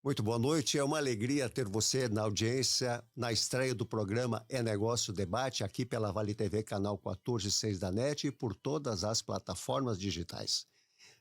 Muito boa noite, é uma alegria ter você na audiência, na estreia do programa É Negócio Debate, aqui pela Vale TV, canal 14/6 da NET e por todas as plataformas digitais.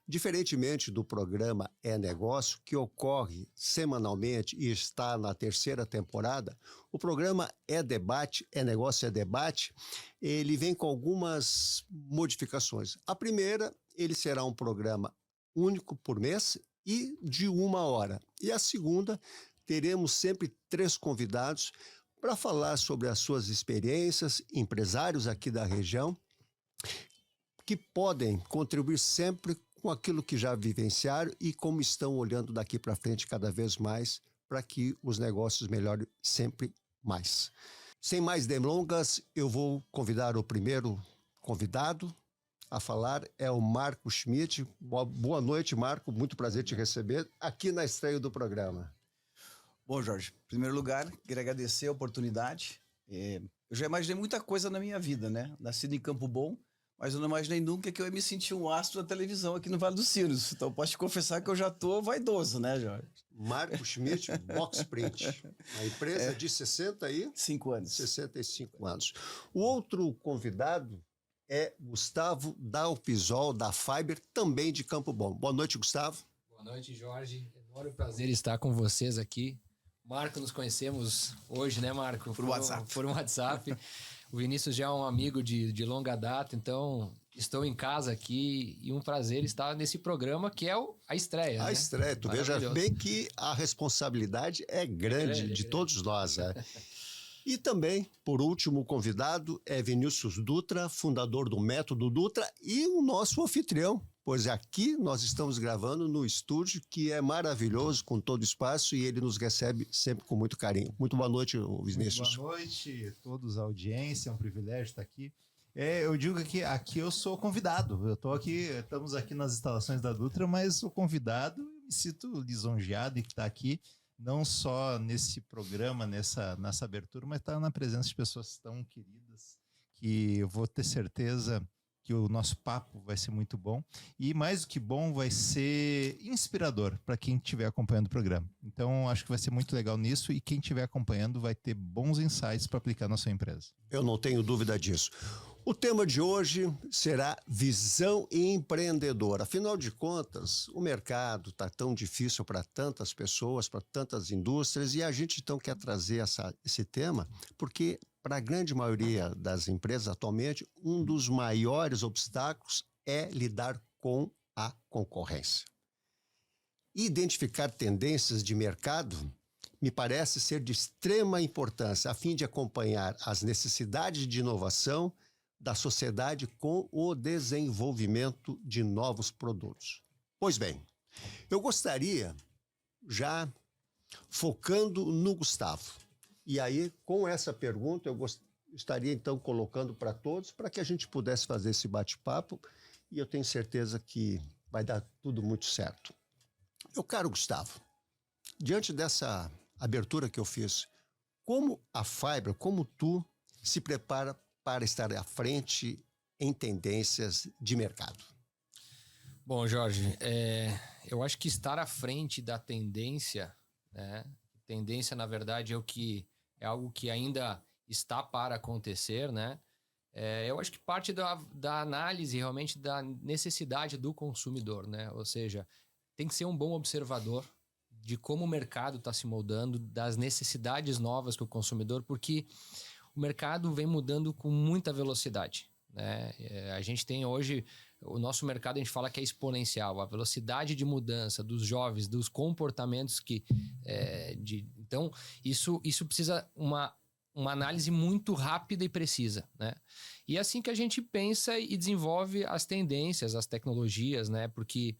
Diferentemente do programa É Negócio, que ocorre semanalmente e está na terceira temporada, o programa É Debate, É Negócio é Debate, ele vem com algumas modificações. A primeira, ele será um programa único por mês e de 1 hora. E a segunda, teremos sempre 3 convidados para falar sobre as suas experiências, empresários aqui da região, que podem contribuir sempre com aquilo que já vivenciaram e como estão olhando daqui para frente cada vez mais para que os negócios melhorem sempre mais. Sem mais delongas, eu vou convidar o primeiro convidado a falar, é o Marco Schmidt. Boa noite, Marco, muito prazer te receber aqui na estreia do programa. Bom, Jorge, em primeiro lugar, queria agradecer a oportunidade. Eu já imaginei muita coisa na minha vida, né? Nascido em Campo Bom, mas eu não imaginei nunca que eu ia me sentir um astro da televisão aqui no Vale dos Sinos. Então posso te confessar que eu já tô vaidoso, né, Jorge? Marco Schmidt, Boxprint, a empresa de 5 anos. 65 anos. O outro convidado é Gustavo Dalpisol, da Fiber, também de Campo Bom. Boa noite, Gustavo. Boa noite, Jorge. Enorme prazer estar com vocês aqui. Marco, nos conhecemos hoje, né, Marco? Por WhatsApp. Por um WhatsApp. O Vinícius já é um amigo de longa data, então estou em casa aqui e um prazer estar nesse programa que é a estreia. A estreia, tu veja bem que a responsabilidade é grande de todos nós, né? E também, por último, o convidado é Vinícius Dutra, fundador do Método Dutra e o nosso anfitrião, pois aqui nós estamos gravando no estúdio que é maravilhoso, com todo espaço, e ele nos recebe sempre com muito carinho. Muito boa noite, Vinícius. Boa noite a todos, a audiência, é um privilégio estar aqui. Eu digo que aqui eu sou convidado, eu tô aqui, estamos aqui nas instalações da Dutra, mas sou convidado e me sinto lisonjeado em estar aqui, não só nesse programa, nessa abertura, mas estar na presença de pessoas tão queridas, que eu vou ter certeza que o nosso papo vai ser muito bom. E mais do que bom, vai ser inspirador para quem estiver acompanhando o programa. Então, acho que vai ser muito legal nisso e quem estiver acompanhando vai ter bons insights para aplicar na sua empresa. Eu não tenho dúvida disso. O tema de hoje será visão empreendedora. Afinal de contas, o mercado está tão difícil para tantas pessoas, para tantas indústrias, e a gente então quer trazer esse tema porque, para a grande maioria das empresas atualmente, um dos maiores obstáculos é lidar com a concorrência. Identificar tendências de mercado me parece ser de extrema importância a fim de acompanhar as necessidades de inovação da sociedade com o desenvolvimento de novos produtos. Pois bem, eu gostaria, já focando no Gustavo, e aí com essa pergunta eu estaria então colocando para todos, para que a gente pudesse fazer esse bate-papo, e eu tenho certeza que vai dar tudo muito certo. Meu caro Gustavo, diante dessa abertura que eu fiz, como a Fiber, como tu se prepara para estar à frente em tendências de mercado? Bom, Jorge, eu acho que estar à frente da tendência, né? Tendência, na verdade, é algo que ainda está para acontecer, né? Eu acho que parte da análise realmente da necessidade do consumidor, né? Ou seja, tem que ser um bom observador de como o mercado está se moldando, das necessidades novas que o consumidor, porque o mercado vem mudando com muita velocidade, né? A gente tem hoje, o nosso mercado a gente fala que é exponencial, a velocidade de mudança dos jovens, dos comportamentos então isso precisa uma análise muito rápida e precisa, né? E é assim que a gente pensa e desenvolve as tendências, as tecnologias, né? Porque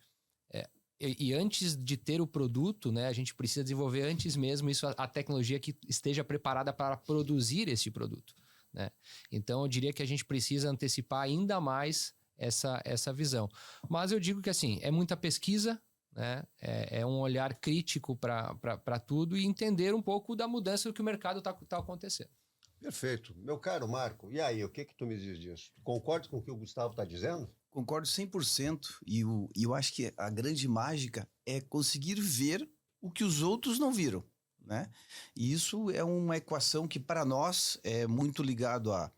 e antes de ter o produto, né, a gente precisa desenvolver antes mesmo a tecnologia que esteja preparada para produzir esse produto, né? Então eu diria que a gente precisa antecipar ainda mais essa visão. Mas eu digo que assim, é muita pesquisa, né? É um olhar crítico para tudo e entender um pouco da mudança que o mercado está acontecendo. Perfeito. Meu caro Marco, e aí, o que tu me diz disso? Concorda com o que o Gustavo está dizendo? Concordo 100%. E eu acho que a grande mágica é conseguir ver o que os outros não viram, né? E isso é uma equação que para nós é muito ligado a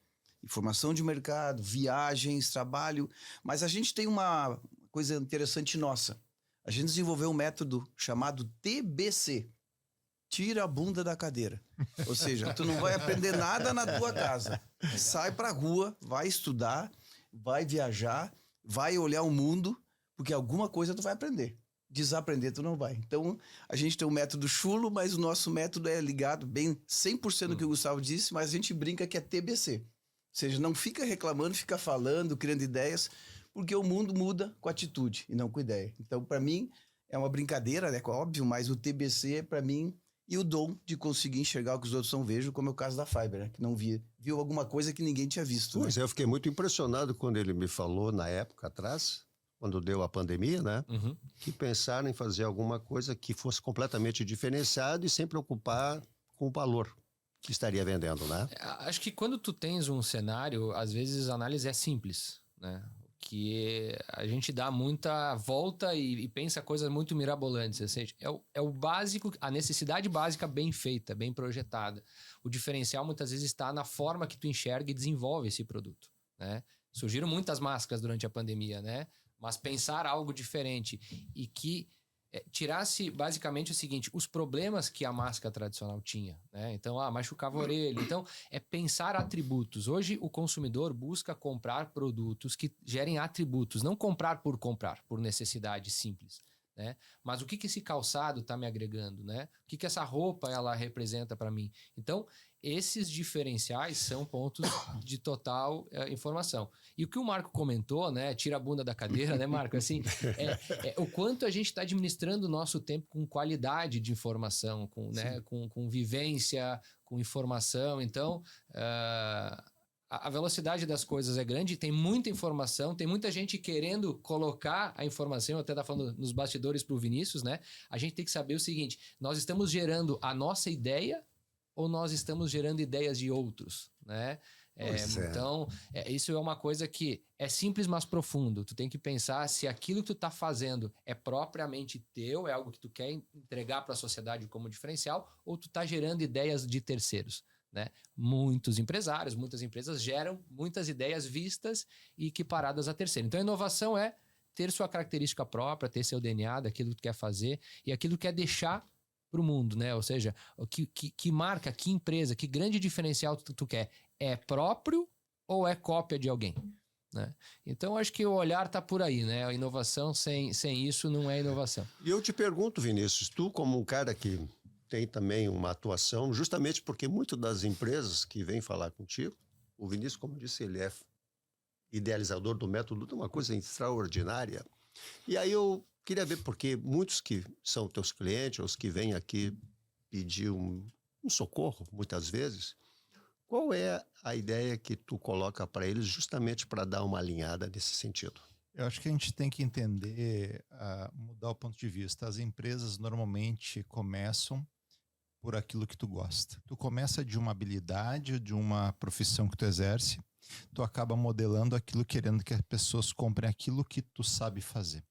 informação de mercado, viagens, trabalho, mas a gente tem uma coisa interessante nossa. A gente desenvolveu um método chamado TBC. Tira a bunda da cadeira. Ou seja, tu não vai aprender nada na tua casa. Sai pra rua, vai estudar, vai viajar, vai olhar o mundo, porque alguma coisa tu vai aprender. Desaprender tu não vai. Então, a gente tem um método chulo, mas o nosso método é ligado bem 100% do que o Gustavo disse, mas a gente brinca que é TBC. Ou seja, não fica reclamando, fica falando, criando ideias, porque o mundo muda com atitude e não com ideia. Então, para mim, é uma brincadeira, né? Óbvio, mas o TBC é para mim e o dom de conseguir enxergar o que os outros não vejam, como é o caso da Fiber, né? Que não viu alguma coisa que ninguém tinha visto. Pois é, eu fiquei muito impressionado quando ele me falou, na época atrás, quando deu a pandemia, né? Que pensaram em fazer alguma coisa que fosse completamente diferenciado e sem preocupar com o valor que estaria vendendo, né? Acho que quando tu tens um cenário, às vezes a análise é simples, né? Que a gente dá muita volta e pensa coisas muito mirabolantes. Ou seja, é o básico, a necessidade básica bem feita, bem projetada. O diferencial muitas vezes está na forma que tu enxerga e desenvolve esse produto, né? Surgiram muitas máscaras durante a pandemia, né? Mas pensar algo diferente e que tirasse basicamente o seguinte, os problemas que a máscara tradicional tinha, né? Então, machucava a orelha. Então, é pensar atributos. Hoje, o consumidor busca comprar produtos que gerem atributos, não comprar, por necessidade simples, né? Mas o que esse calçado está me agregando, né? O que essa roupa ela representa para mim? Então, esses diferenciais são pontos de total informação. E o que o Marco comentou, né? Tira a bunda da cadeira, né, Marco? Assim, o quanto a gente está administrando o nosso tempo com qualidade de informação, né, com vivência, com informação. Então, a velocidade das coisas é grande, tem muita informação, tem muita gente querendo colocar a informação, eu até estava falando nos bastidores para o Vinícius, né? A gente tem que saber o seguinte, nós estamos gerando a nossa ideia ou nós estamos gerando ideias de outros, né? Então, isso é uma coisa que é simples, mas profundo. Tu tem que pensar se aquilo que tu tá fazendo é propriamente teu, é algo que tu quer entregar para a sociedade como diferencial, ou tu tá gerando ideias de terceiros, né? Muitos empresários, muitas empresas geram muitas ideias vistas e equiparadas a terceiro. Então, a inovação é ter sua característica própria, ter seu DNA daquilo que tu quer fazer e aquilo que quer deixar para o mundo, né? Ou seja, que marca, que empresa, que grande diferencial tu quer? É próprio ou é cópia de alguém? Né? Então, acho que o olhar tá por aí, né? A inovação sem isso não é inovação. E eu te pergunto, Vinícius, tu como um cara que tem também uma atuação, justamente porque muitas das empresas que vêm falar contigo, o Vinícius, como disse, ele é idealizador do método, de uma coisa extraordinária. E aí eu queria ver, porque muitos que são teus clientes, os que vêm aqui pedir um socorro, muitas vezes, qual é a ideia que tu coloca para eles justamente para dar uma alinhada nesse sentido? Eu acho que a gente tem que entender, mudar o ponto de vista. As empresas normalmente começam por aquilo que tu gosta. Tu começa de uma habilidade, de uma profissão que tu exerce, tu acaba modelando aquilo, querendo que as pessoas comprem aquilo que tu sabe fazer.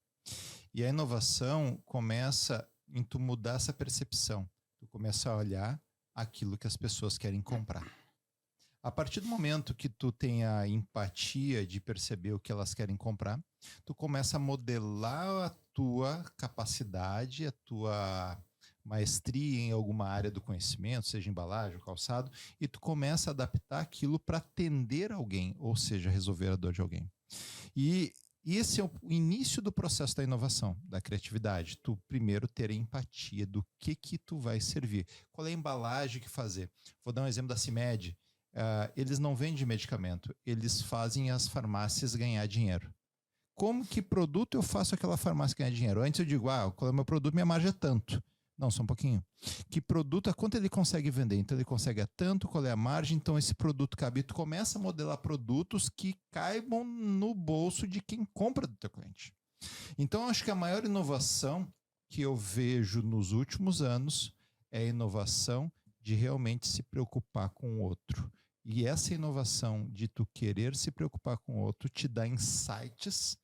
E a inovação começa em tu mudar essa percepção. Tu começa a olhar aquilo que as pessoas querem comprar. A partir do momento que tu tem a empatia de perceber o que elas querem comprar, tu começa a modelar a tua capacidade, a tua maestria em alguma área do conhecimento, seja embalagem, calçado, e tu começa a adaptar aquilo para atender alguém, ou seja, resolver a dor de alguém. E esse é o início do processo da inovação, da criatividade. Tu primeiro ter empatia do que tu vai servir. Qual é a embalagem que fazer? Vou dar um exemplo da CIMED. Eles não vendem medicamento, eles fazem as farmácias ganhar dinheiro. Como que produto eu faço aquela farmácia ganhar dinheiro? Antes eu digo, qual é o meu produto? Minha margem é tanto. Não, só um pouquinho. Que produto, quanto ele consegue vender? Então ele consegue tanto, qual é a margem? Então esse produto cabe. Tu começa a modelar produtos que caibam no bolso de quem compra do teu cliente. Então acho que a maior inovação que eu vejo nos últimos anos é a inovação de realmente se preocupar com o outro. E essa inovação de tu querer se preocupar com o outro te dá insights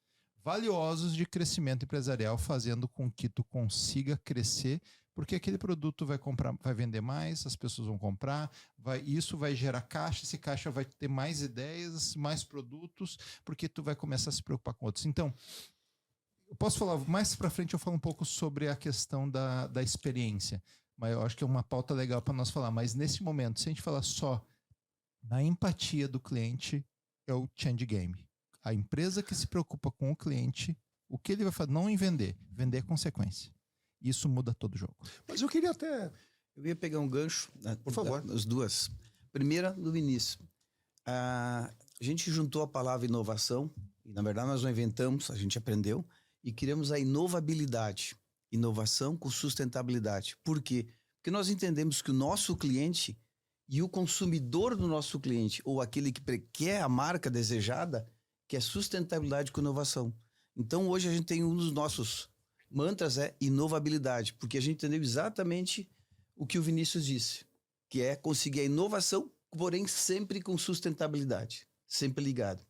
valiosos de crescimento empresarial, fazendo com que tu consiga crescer Porque aquele produto vai vender mais, as pessoas vão comprar, isso vai gerar caixa, esse caixa vai ter mais ideias, mais produtos, porque tu vai começar a se preocupar com outros. Então, eu posso falar, mais para frente eu falo um pouco sobre a questão da experiência, mas eu acho que é uma pauta legal para nós falar. Mas nesse momento, se a gente falar só na empatia do cliente, é o change game. A empresa que se preocupa com o cliente, o que ele vai fazer? Não em vender é consequência. Isso muda todo o jogo. Mas eu queria até... Eu ia pegar um gancho, Por favor. as duas. Primeira, do Vinícius. A gente juntou a palavra inovação, e na verdade nós não inventamos, a gente aprendeu, e criamos a inovabilidade. Inovação com sustentabilidade. Por quê? Porque nós entendemos que o nosso cliente e o consumidor do nosso cliente, ou aquele que quer a marca desejada, que é sustentabilidade com inovação. Então hoje a gente tem um dos nossos mantras é inovabilidade, porque a gente entendeu exatamente o que o Vinícius disse, que é conseguir a inovação, porém sempre com sustentabilidade, sempre ligado.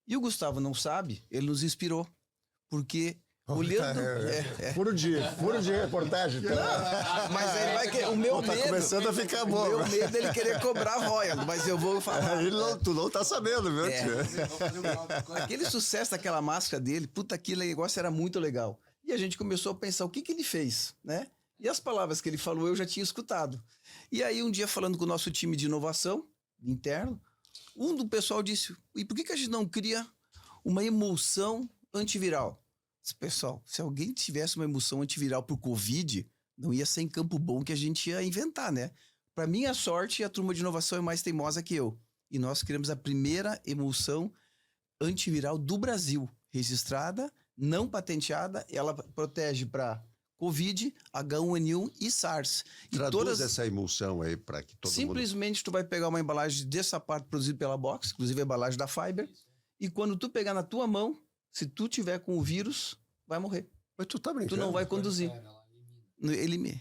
E o Gustavo não sabe, ele nos inspirou, porque olhando... Furo de reportagem. Não, mas ele vai querer... O meu Tá medo... começando a ficar bom. O meu medo é ele querer cobrar royalties, mas eu vou falar. Tu não tá sabendo, viu, tio? Aquele sucesso daquela máscara dele, puta, aquele negócio era muito legal. E a gente começou a pensar o que ele fez, né? E as palavras que ele falou eu já tinha escutado. E aí um dia falando com o nosso time de inovação interno, um do pessoal disse, e por que a gente não cria uma emulsão antiviral? Pessoal, se alguém tivesse uma emulsão antiviral por Covid, não ia ser em Campo Bom que a gente ia inventar, né? Para minha sorte, a turma de inovação é mais teimosa que eu. E nós criamos a primeira emulsão antiviral do Brasil, registrada, não patenteada, ela protege para Covid, H1N1 e SARS. Traduz essa emulsão aí para que todo simplesmente tu vai pegar uma embalagem de sapato produzido pela Box, inclusive a embalagem da Fiber, e quando tu pegar na tua mão, se tu tiver com o vírus, vai morrer. Mas tu tá brincando? Tu não vai conduzir. Elimina.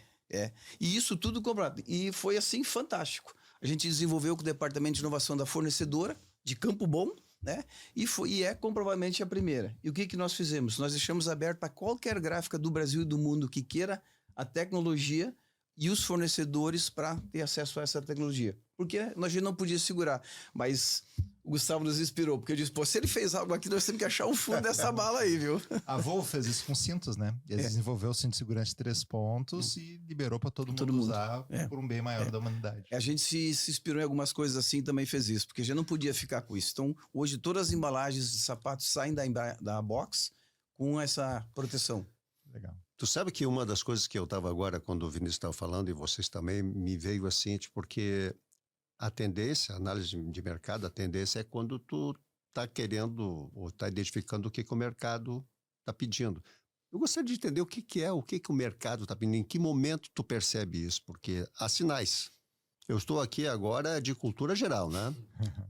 E isso tudo comprado. E foi assim fantástico. A gente desenvolveu com o departamento de inovação da fornecedora de Campo Bom, né? E é comprovadamente a primeira. E o que nós fizemos? Nós deixamos aberto para qualquer gráfica do Brasil e do mundo que queira a tecnologia e os fornecedores para ter acesso a essa tecnologia. Porque a gente não podia segurar. Mas o Gustavo nos inspirou, porque eu disse, pô, se ele fez algo aqui, nós temos que achar o fundo dessa bala aí, viu? A Volvo fez isso com cintos, né? Eles desenvolveu o cinto de segurança de 3 pontos e liberou para todo mundo usar por um bem maior da humanidade. A gente se inspirou em algumas coisas assim, também fez isso, porque a gente não podia ficar com isso. Então, hoje todas as embalagens de sapatos saem da box com essa proteção. Legal. Tu sabe que uma das coisas que eu estava agora, quando o Vinícius estava falando, e vocês também, me veio assim, porque a tendência, a análise de mercado, a tendência é quando tu está querendo ou está identificando o que o mercado está pedindo. Eu gostaria de entender o que o mercado está pedindo, em que momento tu percebe isso, porque há sinais. Eu estou aqui agora de cultura geral, né?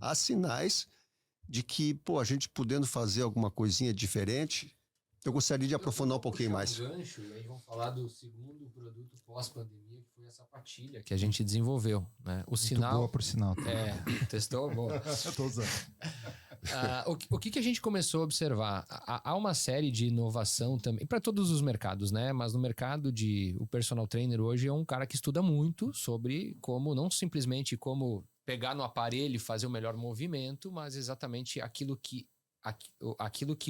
Há sinais de que, pô, a gente podendo fazer alguma coisinha diferente. Eu gostaria de aprofundar um pouquinho mais. Gancho, e aí vamos falar do segundo produto pós-pandemia, que foi a sapatilha que a gente desenvolveu, né? O sinal... Boa por sinal. Testou? Boa. Eu tô usando. O que a gente começou a observar? Há uma série de inovação também, para todos os mercados, né? Mas no mercado o personal trainer hoje é um cara que estuda muito sobre como, não simplesmente como pegar no aparelho e fazer o melhor movimento, mas exatamente aquilo que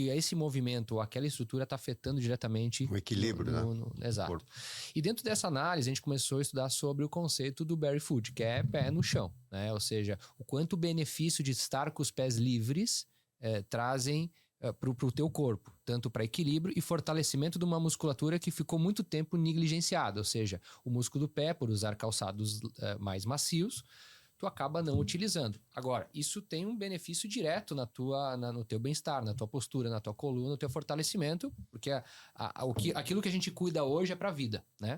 esse movimento ou aquela estrutura está afetando diretamente o equilíbrio, exato. Corpo. E dentro dessa análise a gente começou a estudar sobre o conceito do barefoot, que é pé no chão, né? Ou seja, o quanto o benefício de estar com os pés livres trazem para o teu corpo, tanto para equilíbrio e fortalecimento de uma musculatura que ficou muito tempo negligenciada, ou seja, o músculo do pé, por usar calçados mais macios, tu acaba não utilizando. Agora, isso tem um benefício direto no teu bem-estar, na tua postura, na tua coluna, no teu fortalecimento, porque aquilo que a gente cuida hoje é para a vida, né?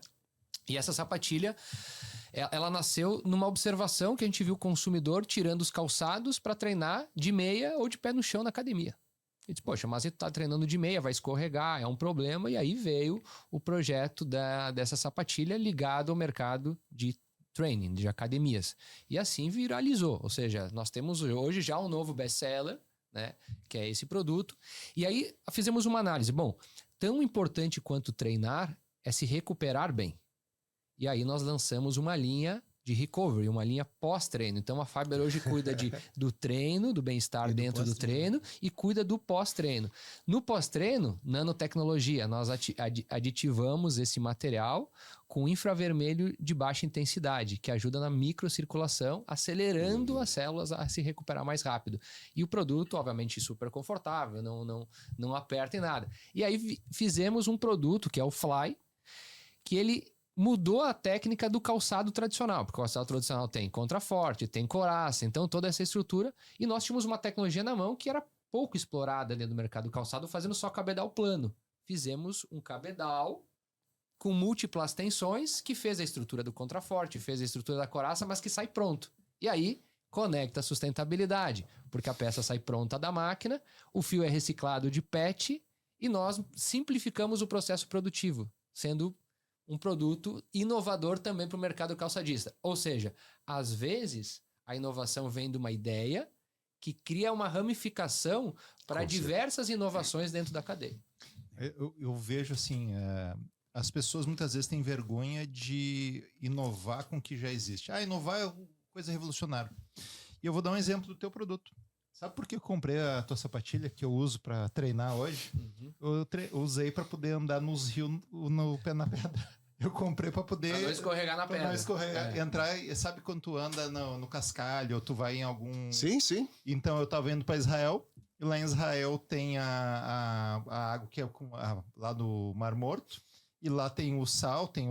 E essa sapatilha, ela nasceu numa observação que a gente viu o consumidor tirando os calçados para treinar de meia ou de pé no chão na academia. E disse, poxa, mas ele tá treinando de meia, vai escorregar, é um problema. E aí veio o projeto dessa sapatilha ligado ao mercado de training, de academias. E assim viralizou. Ou seja, nós temos hoje já um novo best-seller, né, que é esse produto. E aí fizemos uma análise. Bom, tão importante quanto treinar é se recuperar bem. E aí nós lançamos uma linha de recovery, uma linha pós-treino. Então a Fiber hoje cuida do treino, do bem-estar dentro do treino e cuida do pós-treino. No pós-treino, nanotecnologia, nós aditivamos esse material com infravermelho de baixa intensidade, que ajuda na microcirculação, acelerando as células a se recuperar mais rápido. E o produto, obviamente, super confortável, não aperta em nada. E aí fizemos um produto, que é o Fly, que ele mudou a técnica do calçado tradicional, porque o calçado tradicional tem contraforte, tem coraça, então toda essa estrutura, e nós tínhamos uma tecnologia na mão que era pouco explorada dentro do mercado do calçado, fazendo só cabedal plano. Fizemos um cabedal com múltiplas tensões, que fez a estrutura do contraforte, fez a estrutura da coraça, mas que sai pronto. E aí, conecta a sustentabilidade, porque a peça sai pronta da máquina, o fio é reciclado de PET, e nós simplificamos o processo produtivo, sendo um produto inovador também para o mercado calçadista. Ou seja, às vezes a inovação vem de uma ideia que cria uma ramificação para diversas inovações dentro da cadeia. Eu vejo assim, as pessoas muitas vezes têm vergonha de inovar com o que já existe. Inovar é coisa revolucionária. E eu vou dar um exemplo do teu produto. Sabe por que eu comprei a tua sapatilha que eu uso para treinar hoje? Eu usei para poder andar nos rios no pé na pedra. Eu comprei para poder... Pra não escorregar na pedra. Não escorregar, entrar... Sabe quando tu anda no cascalho ou tu vai em algum... Sim, sim. Então eu tava indo para Israel e lá em Israel tem a água que é lá do Mar Morto e lá tem o sal, tem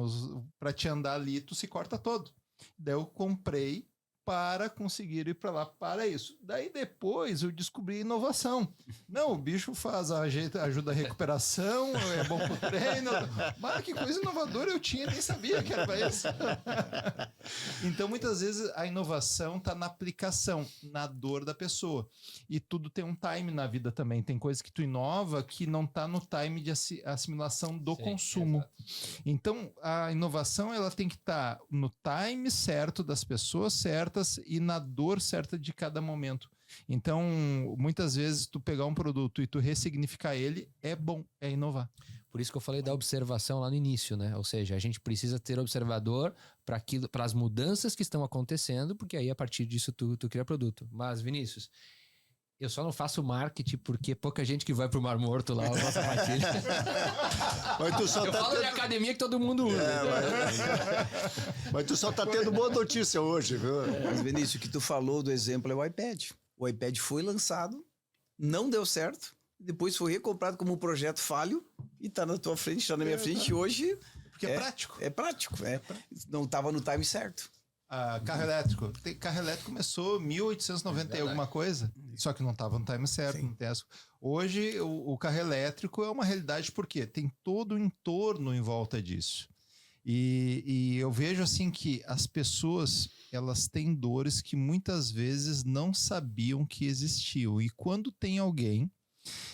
para te andar ali tu se corta todo. Daí eu comprei para conseguir ir para lá para isso. Daí depois eu descobri inovação. Não, o bicho ajuda a recuperação, é bom pro treino. Mas que coisa inovadora eu tinha, nem sabia que era para isso. Então muitas vezes a inovação está na aplicação, na dor da pessoa. E tudo tem um time na vida também. Tem coisa que tu inova que não está no time de assimilação do consumo. Exato. Então a inovação ela tem que estar no time certo das pessoas certas e na dor certa de cada momento. Então, muitas vezes, tu pegar um produto e tu ressignificar ele, é bom, é inovar. Por isso que eu falei da observação lá no início, né? Ou seja, a gente precisa ter observador para as mudanças que estão acontecendo, porque aí, a partir disso, tu cria produto. Mas, Vinícius, eu só não faço marketing porque pouca gente que vai pro Mar Morto lá, a nossa partilha. Mas tu só eu falo de academia que todo mundo usa. Mas tu só tá tendo boa notícia hoje, viu? Mas, Vinícius, o que tu falou do exemplo é o iPad. O iPad foi lançado, não deu certo, depois foi recomprado como um projeto falho e tá na tua frente, tá na minha frente hoje. Porque é prático. É prático. Não tava no time certo. Carro elétrico. Carro elétrico começou em 1890 e alguma coisa, só que não estava no time certo. Hoje, o carro elétrico é uma realidade porque tem todo o entorno em volta disso. E eu vejo assim que as pessoas, elas têm dores que muitas vezes não sabiam que existiam. E quando tem alguém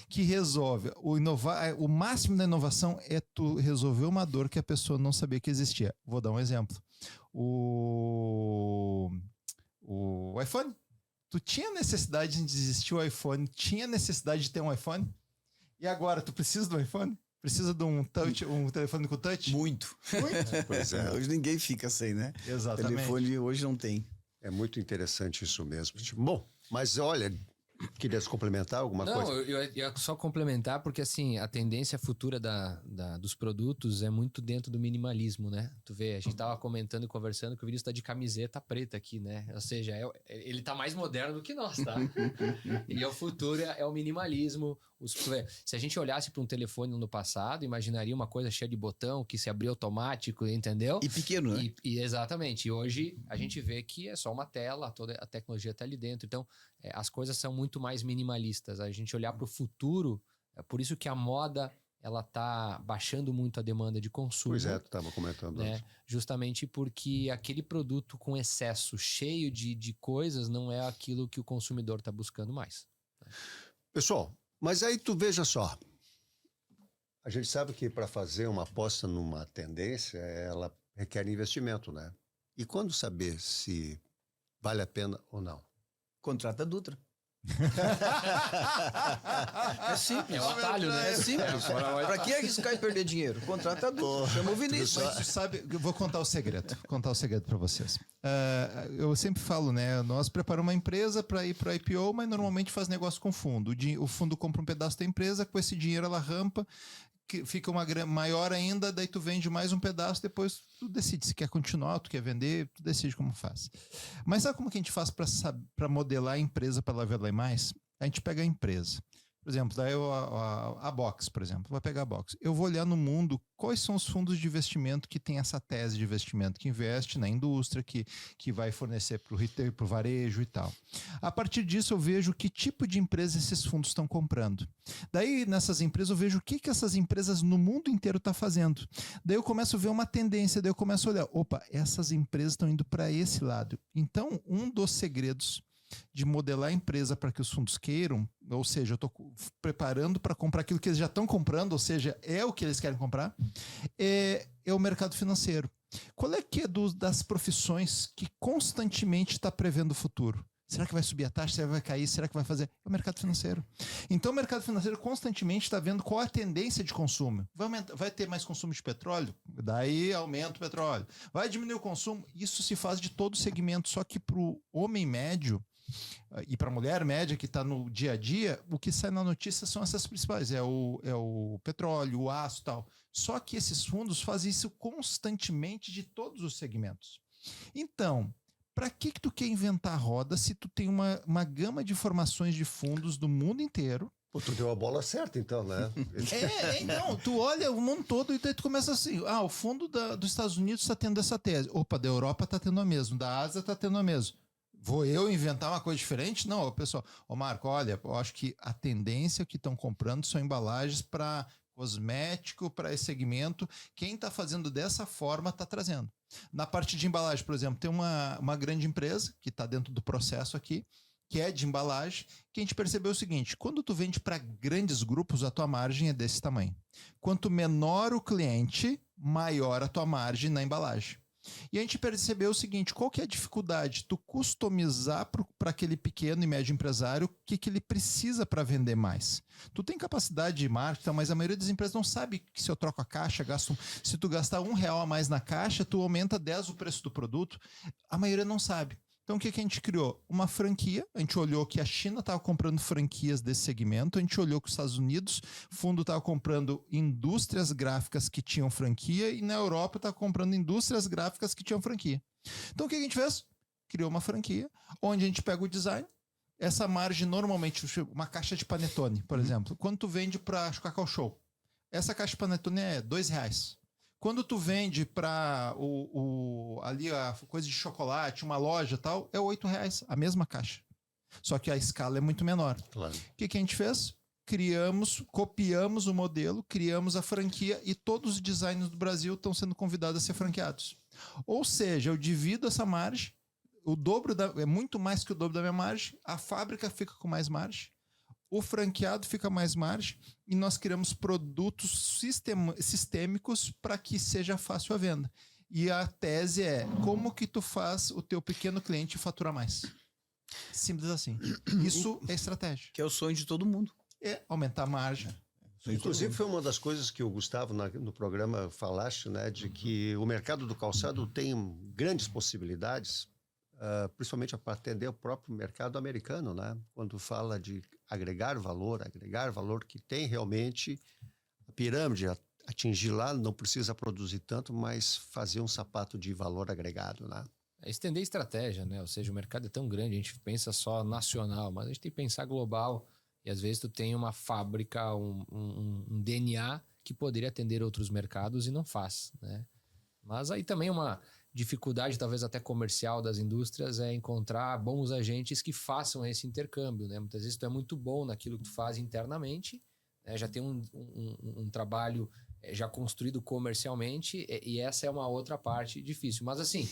que resolve, o máximo da inovação é tu resolver uma dor que a pessoa não sabia que existia. Vou dar um exemplo. O iPhone. Tu tinha necessidade de existir o iPhone, tinha necessidade de ter um iPhone, e agora tu precisa do iPhone? Precisa de um telefone com touch? Muito. Pois é. Hoje ninguém fica sem, né? Exatamente. Telefone hoje não tem. É muito interessante isso mesmo. Bom, mas olha, queria complementar alguma coisa? Não, eu ia só complementar, porque assim, a tendência futura dos produtos é muito dentro do minimalismo, né? Tu vê, a gente tava comentando e conversando que o Vinícius tá de camiseta preta aqui, né? Ou seja, ele tá mais moderno do que nós, tá? E o futuro é o minimalismo. Se a gente olhasse para um telefone no passado, imaginaria uma coisa cheia de botão, que se abria automático, entendeu? E pequeno, né? Exatamente. E hoje a gente vê que é só uma tela, toda a tecnologia tá ali dentro. Então, as coisas são muito mais minimalistas. A gente olhar para o futuro, é por isso que a moda ela tá baixando muito a demanda de consumo. Pois é, tu estava comentando. Né? Justamente porque aquele produto com excesso, cheio de coisas, não é aquilo que o consumidor está buscando mais. Pessoal, mas aí tu veja só. A gente sabe que para fazer uma aposta numa tendência, ela requer investimento, né? E quando saber se vale a pena ou não? Contrata a Dutra. É simples. É um atalho, né? É simples. Pra que arriscar e perder dinheiro? Contrata a Dutra. Chama o Vinícius. Mas tu sabe, eu vou contar o segredo. Para vocês. Eu sempre falo, né? Nós preparamos uma empresa para ir para o IPO, mas normalmente faz negócio com fundo. O fundo compra um pedaço da empresa, com esse dinheiro ela rampa, que fica uma maior ainda, daí tu vende mais um pedaço, depois tu decide se quer continuar, tu quer vender, tu decide como faz. Mas sabe como que a gente faz para modelar a empresa para ela valer mais? A gente pega a empresa. Por exemplo, daí a Box, por exemplo, vai pegar a Box. Eu vou olhar no mundo quais são os fundos de investimento que tem essa tese de investimento, que investe na indústria, que vai fornecer para o retail, para o varejo e tal. A partir disso, eu vejo que tipo de empresa esses fundos estão comprando. Daí, nessas empresas, eu vejo o que essas empresas no mundo inteiro estão fazendo. Daí eu começo a ver uma tendência, daí eu começo a olhar, opa, essas empresas estão indo para esse lado. Então, um dos segredos de modelar a empresa para que os fundos queiram, ou seja, eu estou preparando para comprar aquilo que eles já estão comprando, ou seja, é o que eles querem comprar, é o mercado financeiro. Qual é que é das profissões que constantemente está prevendo o futuro? Será que vai subir a taxa? Será que vai cair? Será que vai fazer? É o mercado financeiro. Então o mercado financeiro constantemente está vendo qual a tendência de consumo. Vai ter mais consumo de petróleo? Daí aumenta o petróleo. Vai diminuir o consumo? Isso se faz de todo segmento, só que para o homem médio e para a mulher média que está no dia a dia, o que sai na notícia são essas principais, é o petróleo, o aço e tal. Só que esses fundos fazem isso constantemente de todos os segmentos. Então, para que tu quer inventar a roda se tu tem uma gama de formações de fundos do mundo inteiro? Pô, tu deu a bola certa, então, né? Então, tu olha o mundo todo e daí tu começa assim, o fundo dos Estados Unidos está tendo essa tese. Opa, da Europa está tendo a mesma, da Ásia está tendo a mesma. Vou eu inventar uma coisa diferente? Não, pessoal. Marco, olha, eu acho que a tendência que estão comprando são embalagens para cosmético, para esse segmento. Quem está fazendo dessa forma está trazendo. Na parte de embalagem, por exemplo, tem uma grande empresa que está dentro do processo aqui, que é de embalagem, que a gente percebeu o seguinte, quando tu vende para grandes grupos, a tua margem é desse tamanho. Quanto menor o cliente, maior a tua margem na embalagem. E a gente percebeu o seguinte, qual que é a dificuldade? Tu customizar para aquele pequeno e médio empresário o que ele precisa para vender mais. Tu tem capacidade de marketing, mas a maioria das empresas não sabe que se eu troco a caixa, se tu gastar R$1 a mais na caixa, tu aumenta 10 o preço do produto. A maioria não sabe. Então, o que a gente criou? Uma franquia. A gente olhou que a China estava comprando franquias desse segmento. A gente olhou que os Estados Unidos, o fundo estava comprando indústrias gráficas que tinham franquia e na Europa estava comprando indústrias gráficas que tinham franquia. Então, o que a gente fez? Criou uma franquia, onde a gente pega o design. Essa margem, normalmente, uma caixa de panetone, por exemplo. Quando tu vende para Cacau Show, essa caixa de panetone é R$2. Quando tu vende para ali a coisa de chocolate, uma loja e tal, é R$8, a mesma caixa. Só que a escala é muito menor. Claro. O que a gente fez? Copiamos o modelo, criamos a franquia e todos os designers do Brasil estão sendo convidados a ser franqueados. Ou seja, eu divido essa margem, o dobro é muito mais que o dobro da minha margem, a fábrica fica com mais margem, o franqueado fica mais margem e nós criamos produtos sistêmicos para que seja fácil a venda. E a tese é como que tu faz o teu pequeno cliente faturar mais. Simples assim. Isso é estratégia. Que é o sonho de todo mundo. É aumentar a margem. Inclusive foi uma das coisas que o Gustavo no programa falaste, né, de que o mercado do calçado tem grandes possibilidades, principalmente para atender o próprio mercado americano, né? Quando fala de agregar valor que tem realmente a pirâmide, atingir lá, não precisa produzir tanto, mas fazer um sapato de valor agregado, né? É estender estratégia, né? Ou seja, o mercado é tão grande, a gente pensa só nacional, mas a gente tem que pensar global. E às vezes tu tem uma fábrica, um DNA que poderia atender outros mercados e não faz, né? Mas aí também uma dificuldade, talvez até comercial das indústrias, é encontrar bons agentes que façam esse intercâmbio, né? Muitas vezes tu é muito bom naquilo que tu faz internamente, né? Já tem um trabalho já construído comercialmente e essa é uma outra parte difícil. Mas assim,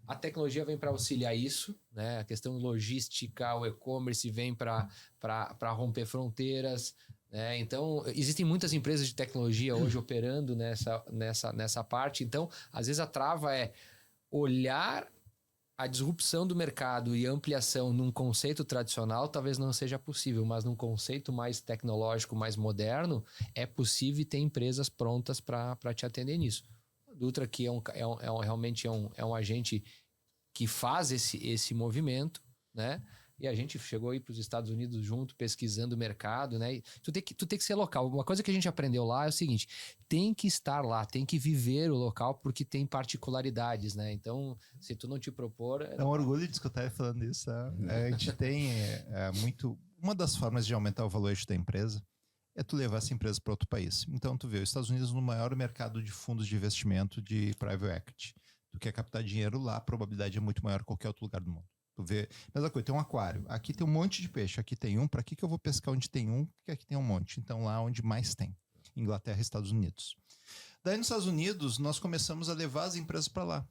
a tecnologia vem para auxiliar isso, né? A questão logística, o e-commerce vem para romper fronteiras, né? Então, existem muitas empresas de tecnologia hoje operando nessa parte. Então, às vezes a trava é olhar a disrupção do mercado e ampliação num conceito tradicional talvez não seja possível, mas num conceito mais tecnológico, mais moderno, é possível ter empresas prontas para te atender nisso. A Dutra aqui realmente é um agente que faz esse movimento, né? E a gente chegou aí para os Estados Unidos junto, pesquisando o mercado, né? E tu tem que ser local. Uma coisa que a gente aprendeu lá é o seguinte: tem que estar lá, tem que viver o local, porque tem particularidades, né? Então, se tu não te propor... É um orgulho de escutar ele falando isso. Tá? A gente tem muito... Uma das formas de aumentar o valuation da empresa é tu levar essa empresa para outro país. Então, tu vê, os Estados Unidos no maior mercado de fundos de investimento de private equity. Tu quer captar dinheiro lá, a probabilidade é muito maior que qualquer outro lugar do mundo. Tu vê, mesma coisa, tem um aquário. Aqui tem um monte de peixe, aqui tem um. Para que eu vou pescar onde tem um? Porque aqui tem um monte. Então, lá onde mais tem. Inglaterra e Estados Unidos. Daí, nos Estados Unidos, nós começamos a levar as empresas para lá.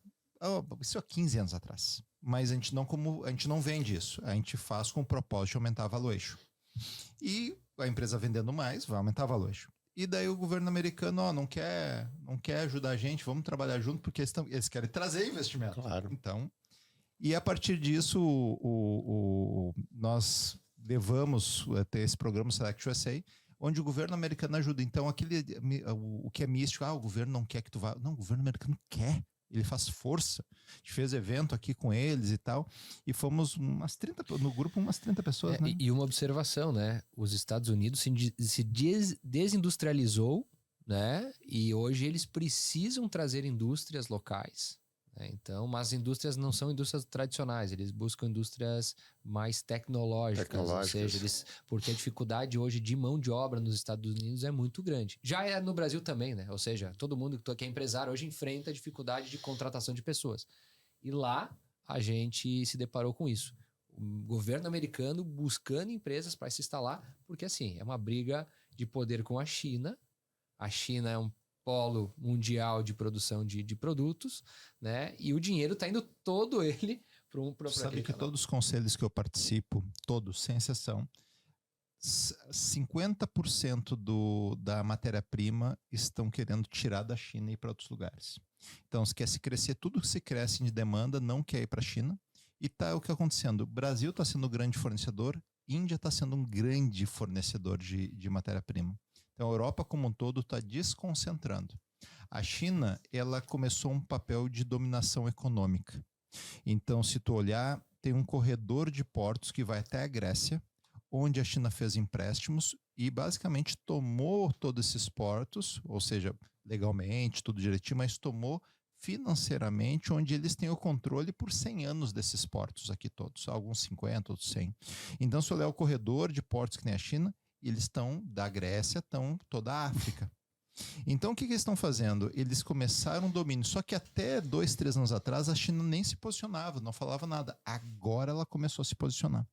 Isso há 15 anos atrás. Mas a gente não vende isso. A gente faz com o propósito de aumentar a valuation. E a empresa vendendo mais, vai aumentar a valuation. E daí o governo americano não quer ajudar a gente, vamos trabalhar junto, porque eles querem trazer investimento. Claro. Então, e a partir disso, nós levamos até esse programa Select USA, onde o governo americano ajuda. Então, o que é místico, o governo não quer que tu vá. Não, o governo americano quer. Ele faz força. A gente fez evento aqui com eles e tal. E fomos no grupo umas 30 pessoas, né? E uma observação, né? Os Estados Unidos se desindustrializou, né? E hoje eles precisam trazer indústrias locais. Então, mas as indústrias não são indústrias tradicionais, eles buscam indústrias mais tecnológicas. Ou seja, porque a dificuldade hoje de mão de obra nos Estados Unidos é muito grande. Já é no Brasil também, né? Ou seja, todo mundo que é empresário hoje enfrenta a dificuldade de contratação de pessoas. E lá a gente se deparou com isso. O governo americano buscando empresas para se instalar, porque assim, é uma briga de poder com a China. A China é um polo mundial de produção de produtos, né? E o dinheiro está indo todo ele para Sabe que todos os conselhos que eu participo, todos, sem exceção, 50% da matéria-prima estão querendo tirar da China e ir para outros lugares. Então, se quer se crescer, tudo que se cresce de demanda não quer ir para a China. E tá o que acontecendo? O Brasil está sendo um grande fornecedor, Índia está sendo um grande fornecedor de matéria-prima. Então, a Europa como um todo está desconcentrando. A China, ela começou um papel de dominação econômica. Então, se tu olhar, tem um corredor de portos que vai até a Grécia, onde a China fez empréstimos e basicamente tomou todos esses portos, ou seja, legalmente, tudo direitinho, mas tomou financeiramente, onde eles têm o controle por 100 anos desses portos aqui todos, alguns 50, outros 100. Então, se olhar o corredor de portos que tem a China, eles estão da Grécia, estão toda a África. Então, o que eles estão fazendo? Eles começaram um domínio, só que até 2, 3 anos atrás a China nem se posicionava, não falava nada. Agora ela começou a se posicionar.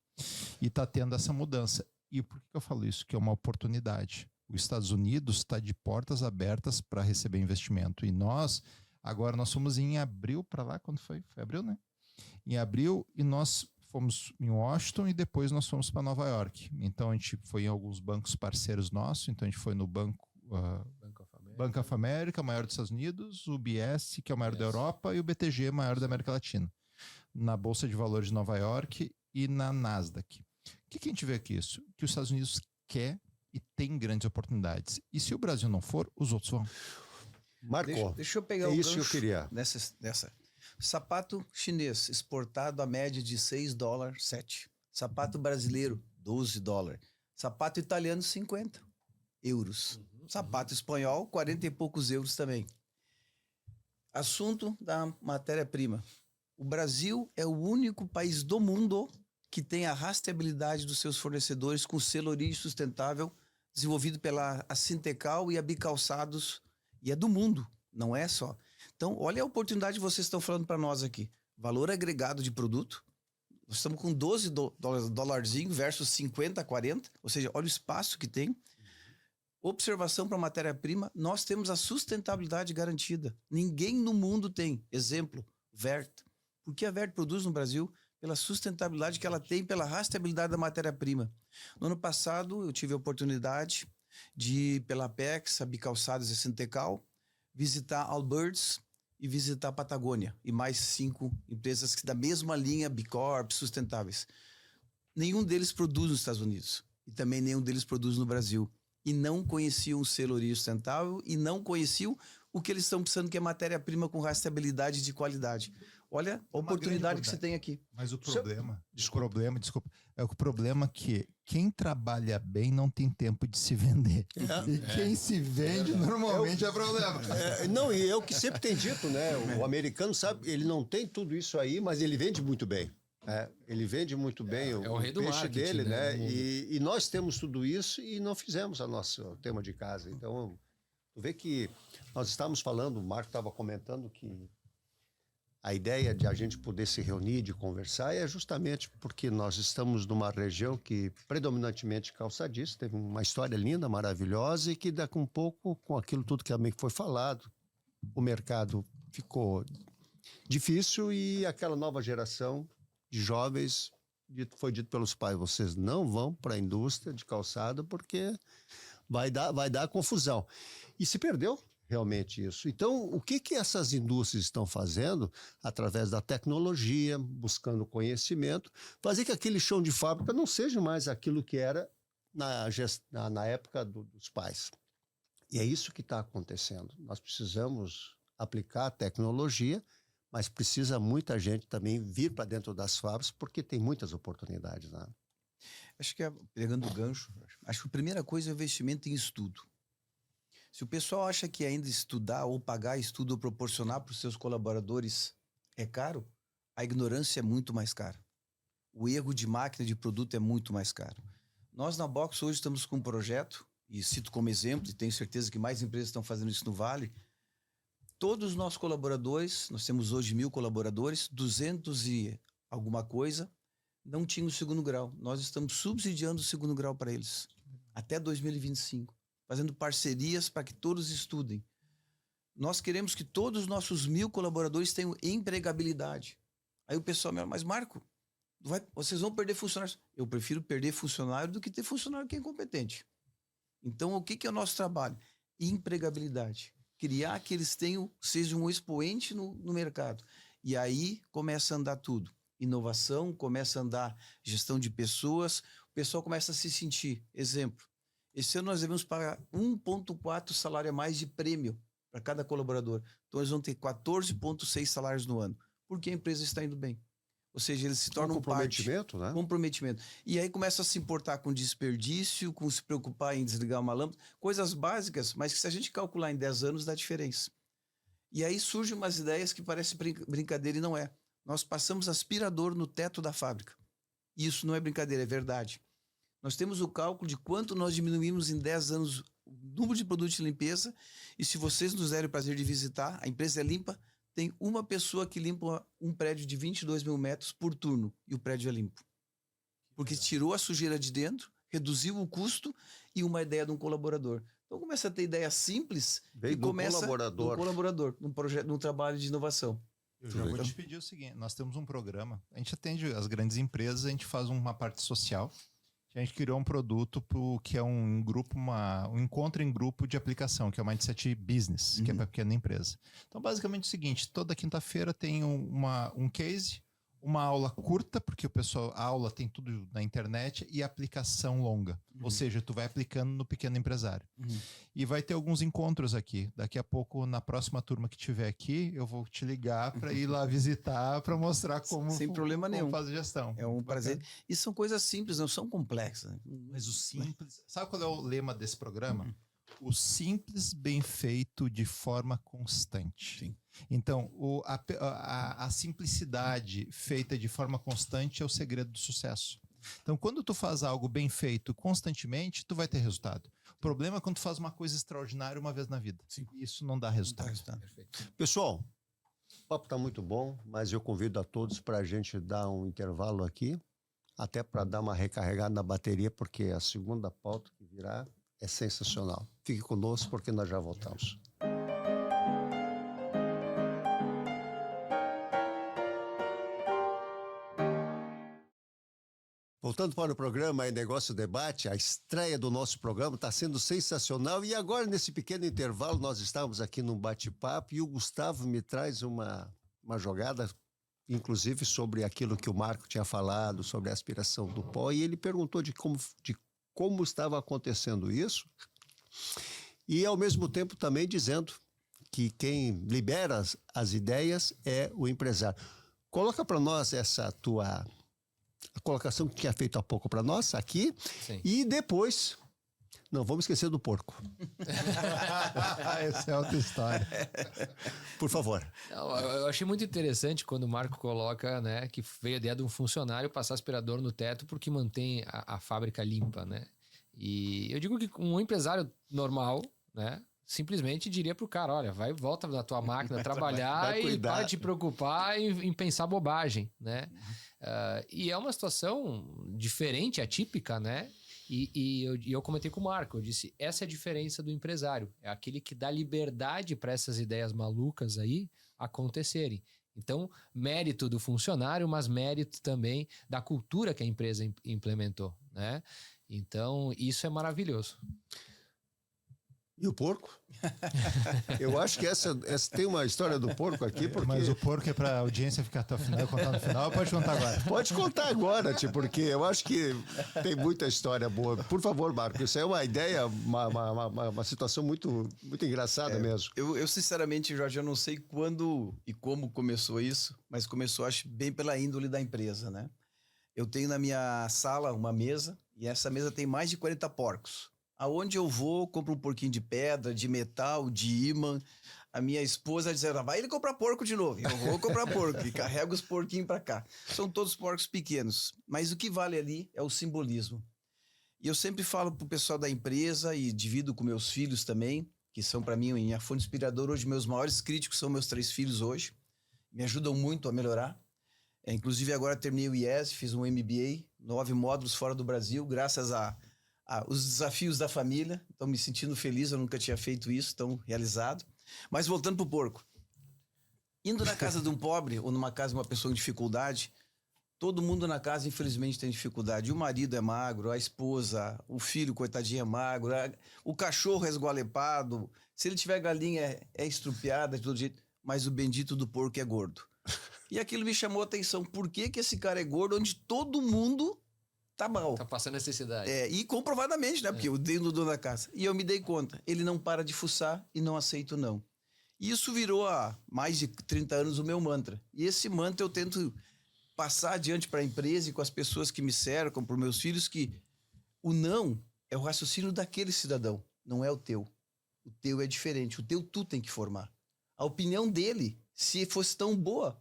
E está tendo essa mudança. E por que eu falo isso? Que é uma oportunidade. Os Estados Unidos está de portas abertas para receber investimento. E agora nós fomos em abril para lá, quando foi? Foi abril, né? Em abril, e nós fomos em Washington e depois nós fomos para Nova York. Então a gente foi em alguns bancos parceiros nossos. Então a gente foi no Banco of America, maior dos Estados Unidos, o UBS, que é o maior da Europa, e o BTG, maior da América Latina. Na Bolsa de Valores de Nova York e na Nasdaq. O que a gente vê aqui isso? Que os Estados Unidos quer e tem grandes oportunidades. E se o Brasil não for, os outros vão. Marcou. Deixa eu pegar isso que eu queria. Nessa. Sapato chinês exportado a média de $6, 7. Sapato brasileiro, $12. Sapato italiano, 50 euros. Sapato espanhol, 40 e poucos euros também. Assunto da matéria-prima. O Brasil é o único país do mundo que tem a rastreabilidade dos seus fornecedores com selo origem sustentável desenvolvido pela Sintecal e a Bicalçados, e é do mundo, não é só. Então, olha a oportunidade que vocês estão falando para nós aqui. Valor agregado de produto. Nós estamos com $12 versus 50, 40. Ou seja, olha o espaço que tem. Observação para matéria-prima. Nós temos a sustentabilidade garantida. Ninguém no mundo tem. Exemplo, Vert. Por que a Vert produz no Brasil? Pela sustentabilidade que ela tem, pela rastreabilidade da matéria-prima. No ano passado, eu tive a oportunidade de ir pela Apex, a Bicalçados e a Sintecal, visitar Allbirds e visitar a Patagônia e mais 5 empresas que da mesma linha B Corp, sustentáveis. Nenhum deles produz nos Estados Unidos e também nenhum deles produz no Brasil. E não conheciam o selo origem sustentável e não conheciam o que eles estão precisando, que é matéria-prima com rastreabilidade de qualidade. Olha a oportunidade que você tem aqui. Mas o problema, é o problema que quem trabalha bem não tem tempo de se vender. E quem se vende normalmente é problema. Não, e é o que sempre tem dito, né? O americano sabe, ele não tem tudo isso aí, mas ele vende muito bem. Ele vende muito bem o rei do peixe marketing, dele, né? né? E nós temos tudo isso e não fizemos o nosso tema de casa. Então, tu vê que nós estávamos falando, o Marco estava comentando que a ideia de a gente poder se reunir, de conversar, é justamente porque nós estamos numa região que predominantemente calçadista, teve uma história linda, maravilhosa, e que daqui um pouco, com aquilo tudo que também foi falado, o mercado ficou difícil e aquela nova geração de jovens, foi dito pelos pais, vocês não vão para a indústria de calçado porque vai dar confusão. E se perdeu realmente isso. Então, o que essas indústrias estão fazendo através da tecnologia, buscando conhecimento, fazer que aquele chão de fábrica não seja mais aquilo que era na época dos pais. E é isso que está acontecendo. Nós precisamos aplicar a tecnologia, mas precisa muita gente também vir para dentro das fábricas, porque tem muitas oportunidades lá. Acho que, pegando o gancho, acho que a primeira coisa é o investimento em estudo. Se o pessoal acha que ainda estudar ou pagar estudo ou proporcionar para os seus colaboradores é caro, a ignorância é muito mais cara. O erro de máquina de produto é muito mais caro. Nós na Box hoje estamos com um projeto, e cito como exemplo, e tenho certeza que mais empresas estão fazendo isso no Vale. Todos os nossos colaboradores, nós temos hoje 1.000 colaboradores, 200 e alguma coisa, não tinham o segundo grau. Nós estamos subsidiando o segundo grau para eles, até 2025. Fazendo parcerias para que todos estudem. Nós queremos que todos os nossos 1.000 colaboradores tenham empregabilidade. Aí o pessoal me fala, mas Marco, vocês vão perder funcionários. Eu prefiro perder funcionário do que ter funcionário que é incompetente. Então, o que é o nosso trabalho? Empregabilidade. Criar que eles sejam um expoente no mercado. E aí começa a andar tudo. Inovação, começa a andar gestão de pessoas, o pessoal começa a se sentir. Exemplo. Esse ano nós devemos pagar 1,4 salário a mais de prêmio para cada colaborador. Então eles vão ter 14,6 salários no ano, porque a empresa está indo bem. Ou seja, eles se tornam comprometimento, né? Comprometimento. E aí começa a se importar com desperdício, com se preocupar em desligar uma lâmpada, coisas básicas, mas que se a gente calcular em 10 anos dá diferença. E aí surgem umas ideias que parecem brincadeira e não é. Nós passamos aspirador no teto da fábrica. E isso não é brincadeira, é verdade. Nós temos o cálculo de quanto nós diminuímos em 10 anos o número de produtos de limpeza. E se vocês nos derem o prazer de visitar, a empresa é limpa, tem uma pessoa que limpa um prédio de 22 mil metros por turno e o prédio é limpo. Porque tirou a sujeira de dentro, reduziu o custo e uma ideia de um colaborador. Então começa a ter ideia simples e começa do colaborador, num projeto, num trabalho de inovação. Eu já vou te pedir o seguinte, nós temos um programa, a gente atende as grandes empresas, a gente faz uma parte social. A gente criou um produto que é um grupo, um encontro em grupo de aplicação, que é o Mindset Business, que é para pequena empresa. Então, basicamente é o seguinte, toda quinta-feira tem um case, uma aula curta, porque a aula tem tudo na internet, e aplicação longa. Ou seja, tu vai aplicando no pequeno empresário. E vai ter alguns encontros aqui. Daqui a pouco, na próxima turma que tiver aqui, eu vou te ligar para ir lá visitar, para mostrar como, sem problema nenhum, fazer gestão. É um prazer. E são coisas simples, não são complexas. Mas o simples... Sabe qual é o lema desse programa? O simples bem feito de forma constante. Sim. Então, a simplicidade feita de forma constante é o segredo do sucesso. Então, quando tu faz algo bem feito constantemente, tu vai ter resultado. O problema é quando tu faz uma coisa extraordinária uma vez na vida. Sim. Isso não dá resultado. Pessoal, o papo está muito bom, mas eu convido a todos para a gente dar um intervalo aqui, até para dar uma recarregada na bateria, porque a segunda pauta que virá é sensacional. Fique conosco porque nós já voltamos. Voltando para o programa Negócio Debate, a estreia do nosso programa está sendo sensacional. E agora, nesse pequeno intervalo, nós estávamos aqui num bate-papo e o Gustavo me traz uma jogada, inclusive sobre aquilo que o Marco tinha falado, sobre a aspiração do pó, e ele perguntou de como estava acontecendo isso, e ao mesmo tempo também dizendo que quem libera as ideias é o empresário. Coloca para nós essa tua a colocação que tinha feito há pouco para nós aqui. Sim. E depois, não vamos esquecer do porco. Essa é outra história. Por favor. Não, eu achei muito interessante quando o Marco coloca, né, que veio a ideia de um funcionário passar aspirador no teto porque mantém a fábrica limpa, né? E eu digo que um empresário normal, né, simplesmente diria pro cara, olha, vai e volta da tua máquina trabalhar e para de te preocupar em pensar bobagem, né? E é uma situação diferente, atípica, né? E eu comentei com o Marco, eu disse, essa é a diferença do empresário, é aquele que dá liberdade para essas ideias malucas aí acontecerem. Então, mérito do funcionário, mas mérito também da cultura que a empresa implementou, né? Então, isso é maravilhoso. E o porco? Eu acho que essa tem uma história do porco aqui, porque... Mas o porco é pra audiência ficar até o final e contar no final, ou pode contar agora? Pode contar agora, porque eu acho que tem muita história boa. Por favor, Marco, isso é uma ideia, uma situação muito, muito engraçada mesmo. Eu sinceramente, Jorge, eu não sei quando e como começou isso, mas começou, acho, bem pela índole da empresa, né? Eu tenho na minha sala uma mesa, e essa mesa tem mais de 40 porcos. Aonde eu vou, compro um porquinho de pedra, de metal, de ímã. A minha esposa diz, vai ele comprar porco de novo. Eu vou comprar porco e carrego os porquinhos para cá. São todos porcos pequenos, mas o que vale ali é o simbolismo. E eu sempre falo pro pessoal da empresa e divido com meus filhos também, que são para mim minha fonte inspiradora hoje. Meus maiores críticos são meus 3 filhos hoje. Me ajudam muito a melhorar. Inclusive agora terminei o IES, fiz um MBA, 9 módulos fora do Brasil, graças os desafios da família. Estou me sentindo feliz, eu nunca tinha feito isso, tão realizado. Mas voltando pro porco. Indo na casa de um pobre ou numa casa de uma pessoa em dificuldade, todo mundo na casa, infelizmente, tem dificuldade. O marido é magro, a esposa, o filho, coitadinho, é magro, o cachorro é esgualepado, se ele tiver galinha é estrupiada de todo jeito, mas o bendito do porco é gordo. E aquilo me chamou a atenção. Por que esse cara é gordo onde todo mundo tá mal? Tá passando necessidade. E comprovadamente, né? Porque eu dei no dono da casa. E eu me dei conta. Ele não para de fuçar e não aceita o não. E isso virou há mais de 30 anos o meu mantra. E esse mantra eu tento passar adiante para a empresa e com as pessoas que me cercam, para os meus filhos, que o não é o raciocínio daquele cidadão, não é o teu. O teu é diferente. O teu tu tem que formar. A opinião dele, se fosse tão boa,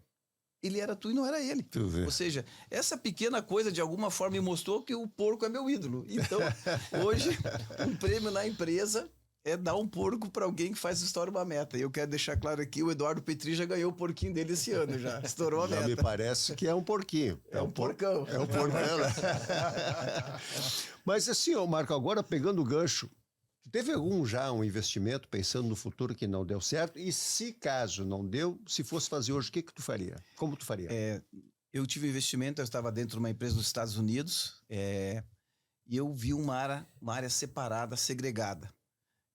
ele era tu e não era ele. Ou seja, essa pequena coisa de alguma forma me mostrou que o porco é meu ídolo. Então, hoje, um prêmio na empresa é dar um porco para alguém que faz história uma meta. E eu quero deixar claro aqui, o Eduardo Petri já ganhou o porquinho dele esse ano, já estourou a meta. Já me parece que é um porquinho. É um porcão. É um porcão, né? Mas assim, Marco, agora pegando o gancho, teve um investimento pensando no futuro que não deu certo? E se caso não deu, se fosse fazer hoje, o que tu faria? Como tu faria? Eu tive um investimento, eu estava dentro de uma empresa dos Estados Unidos, e eu vi uma área separada, segregada.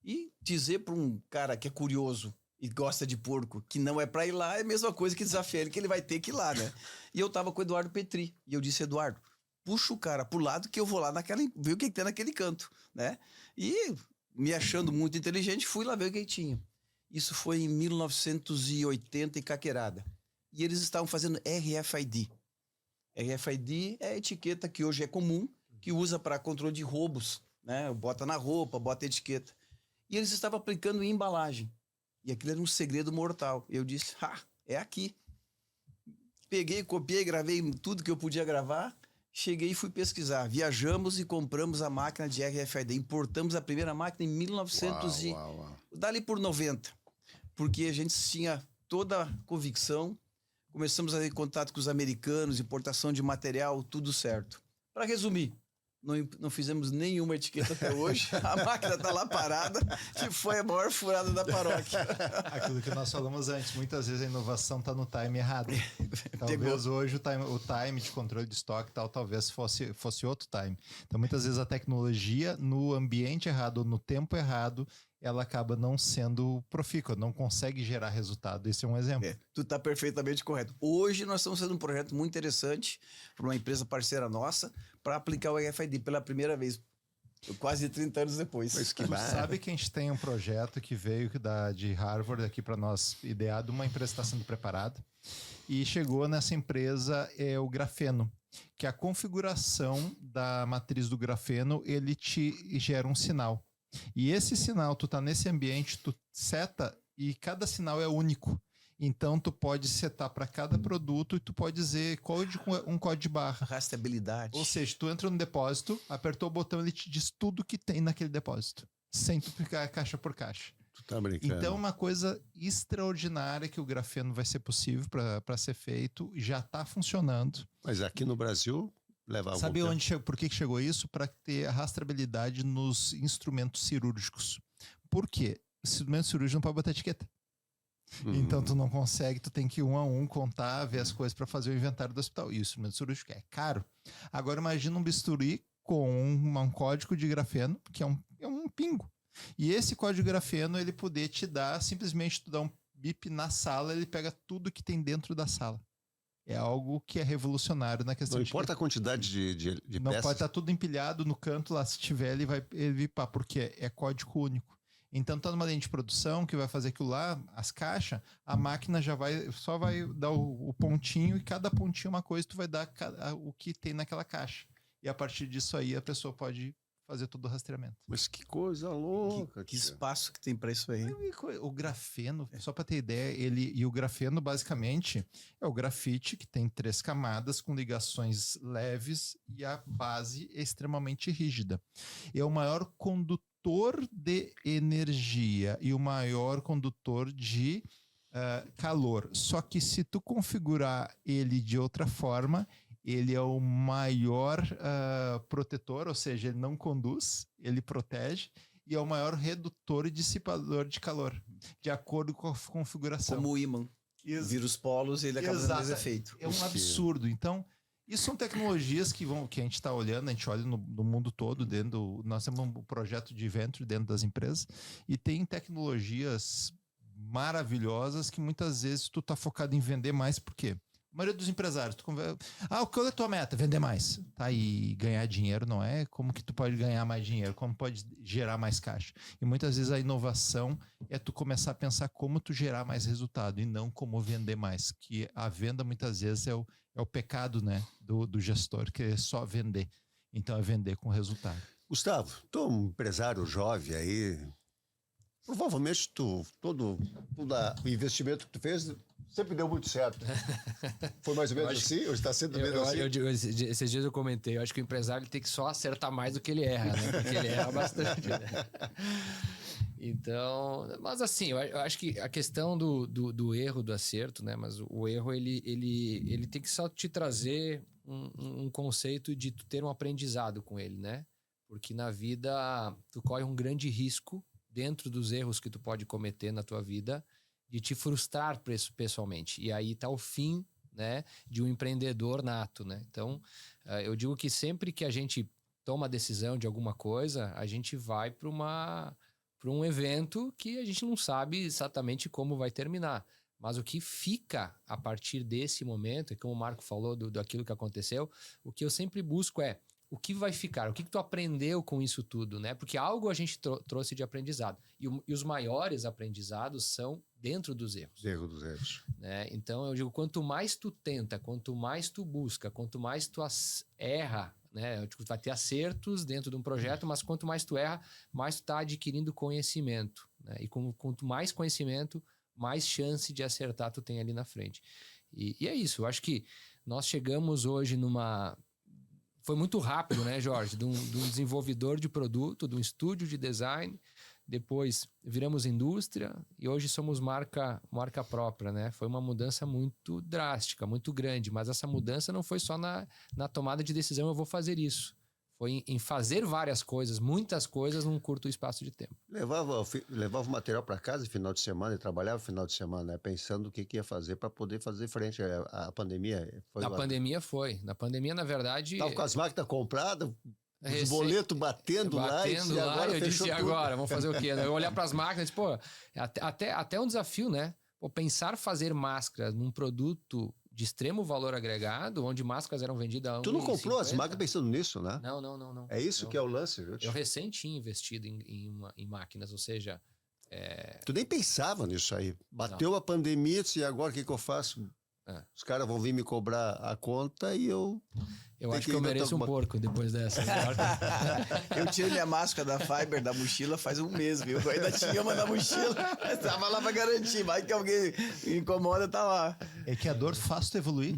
E dizer para um cara que é curioso e gosta de porco que não é para ir lá é a mesma coisa que desafiar ele, que ele vai ter que ir lá, né? E eu estava com o Eduardo Petri, e eu disse, Eduardo, puxa o cara pro lado que eu vou lá ver o que tem naquele canto, né? E me achando muito inteligente, fui lá ver o que tinha. Isso foi em 1980 em Caquerada. E eles estavam fazendo RFID. RFID é a etiqueta que hoje é comum, que usa para controle de roubos, né? Bota na roupa, bota etiqueta. E eles estavam aplicando em embalagem. E aquilo era um segredo mortal. Eu disse, é aqui. Peguei, copiei, gravei tudo que eu podia gravar. Cheguei e fui pesquisar. Viajamos e compramos a máquina de RFID. Importamos a primeira máquina em 1900 dali por 90. Porque a gente tinha toda a convicção. Começamos a ter contato com os americanos, importação de material, tudo certo. Para resumir, não fizemos nenhuma etiqueta até hoje. A máquina está lá parada, que foi a maior furada da paróquia. Aquilo que nós falamos antes, muitas vezes a inovação está no time errado. Talvez hoje o time de controle de estoque e tal, talvez fosse outro time. Então, muitas vezes a tecnologia no ambiente errado, ou no tempo errado, ela acaba não sendo profícua, não consegue gerar resultado. Esse é um exemplo. Tu está perfeitamente correto. Hoje nós estamos fazendo um projeto muito interessante para uma empresa parceira nossa para aplicar o RFID pela primeira vez, quase 30 anos depois. Mas que Tu sabe que a gente tem um projeto que veio de Harvard aqui para nós, ideado, uma empresa está sendo preparada, e chegou nessa empresa o grafeno, que a configuração da matriz do grafeno, ele te gera um sinal. E esse sinal, tu tá nesse ambiente, tu seta e cada sinal é único. Então, tu pode setar para cada produto e tu pode dizer um código de barra. Rastreabilidade. Ou seja, tu entra no depósito, apertou o botão, ele te diz tudo que tem naquele depósito, sem tu ficar caixa por caixa. Tu tá brincando. Então, uma coisa extraordinária que o grafeno vai ser possível para ser feito, já está funcionando. Mas aqui no Brasil... Sabe por que chegou isso? Para ter a rastreabilidade nos instrumentos cirúrgicos. Por quê? O instrumento cirúrgico não pode botar etiqueta. Então tu não consegue, tu tem que ir um a um contar, ver as coisas para fazer o inventário do hospital. E o instrumento cirúrgico é caro. Agora imagina um bisturi com um código de grafeno, que é um pingo. E esse código de grafeno, ele poder te dar, simplesmente tu dá um bip na sala, ele pega tudo que tem dentro da sala. É algo que é revolucionário na questão Não importa a quantidade de não peças. pode estar tudo empilhado no canto lá, se tiver ele vai vipar, porque é código único. Então tá numa linha de produção que vai fazer aquilo lá, as caixas, a máquina só vai dar o pontinho e cada pontinho é uma coisa, tu vai dar o que tem naquela caixa. E a partir disso aí a pessoa pode fazer todo o rastreamento. Mas que coisa louca. Que espaço que tem para isso aí. O grafeno, só para ter ideia, o grafeno basicamente é o grafite que tem 3 camadas com ligações leves e a base é extremamente rígida. É o maior condutor de energia e o maior condutor de calor. Só que se tu configurar ele de outra forma, ele é o maior protetor, ou seja, ele não conduz, ele protege, e é o maior redutor e dissipador de calor, de acordo com a configuração. Como o ímã. Vira os polos e ele acaba dando esse efeito. É um absurdo. Então, isso são tecnologias que a gente está olhando, a gente olha no mundo todo, nós temos um projeto de venture dentro das empresas, e tem tecnologias maravilhosas que muitas vezes tu está focado em vender mais, por quê? A maioria dos empresários, qual é a tua meta? Vender mais. Tá, e ganhar dinheiro não é como que tu pode ganhar mais dinheiro, como pode gerar mais caixa. E muitas vezes a inovação é tu começar a pensar como tu gerar mais resultado e não como vender mais. Que a venda muitas vezes é o pecado, né, do gestor, que é só vender. Então é vender com resultado. Gustavo, tu é um empresário jovem aí. Provavelmente todo o investimento que tu fez sempre deu muito certo. Foi mais ou menos assim? Ou está sendo mesmo assim? Esses dias eu comentei, eu acho que o empresário tem que só acertar mais do que ele erra, né? Porque ele erra bastante. Né? Então, mas assim, eu acho que a questão do erro, do acerto, né? Mas o erro, ele tem que só te trazer um conceito de tu ter um aprendizado com ele, né? Porque na vida tu corre um grande risco dentro dos erros que tu pode cometer na tua vida de te frustrar pessoalmente. E aí tá o fim, né, de um empreendedor nato, né? Então, eu digo que sempre que a gente toma a decisão de alguma coisa, a gente vai para um evento que a gente não sabe exatamente como vai terminar. Mas o que fica a partir desse momento, como o Marco falou daquilo que aconteceu, o que eu sempre busco é o que vai ficar, o que tu aprendeu com isso tudo, né? Porque algo a gente trouxe de aprendizado. E os maiores aprendizados são dentro dos erros. Erro dos erros. Né? Então, eu digo, quanto mais tu tenta, quanto mais tu busca, quanto mais tu erra, né? Tu vai ter acertos dentro de um projeto, mas quanto mais tu erra, mais tu tá adquirindo conhecimento. Né? E quanto mais conhecimento, mais chance de acertar tu tem ali na frente. E é isso, eu acho que nós chegamos hoje Foi muito rápido, né, Jorge? De um desenvolvedor de produto, de um estúdio de design, depois viramos indústria e hoje somos marca própria, né? Foi uma mudança muito drástica, muito grande, mas essa mudança não foi só na tomada de decisão, eu vou fazer isso. Foi em fazer várias coisas, muitas coisas num curto espaço de tempo. Levava o material para casa no final de semana e trabalhava no final de semana, né? Pensando o que ia fazer para poder fazer frente à pandemia. Na pandemia foi. Na pandemia, na verdade... Estava com as máquinas compradas, os Recém- boletos batendo lá e Batendo lá, agora eu fechou disse, e tudo. agora? Vamos fazer o quê? Eu olhar para as máquinas, pô, até um desafio, né? Pô, pensar fazer máscara num produto de extremo valor agregado, onde máscaras eram vendidas a Tu não comprou as 1,50. máquinas pensando nisso, né? Não. É isso que é o lance, viu? Eu recém tinha investido em máquinas, ou seja... Tu nem pensava nisso aí. Bateu a pandemia, e agora o que eu faço? É. Os caras vão vir me cobrar a conta e eu... Eu Tem acho que que eu ainda mereço ter um alguma- porco depois dessa. Eu tirei minha máscara da Fiber, da mochila, faz um mês, viu? Eu ainda tinha uma na mochila, mas tava lá pra garantir. Vai que alguém me incomoda, tá lá. É que a dor faz tu evoluir.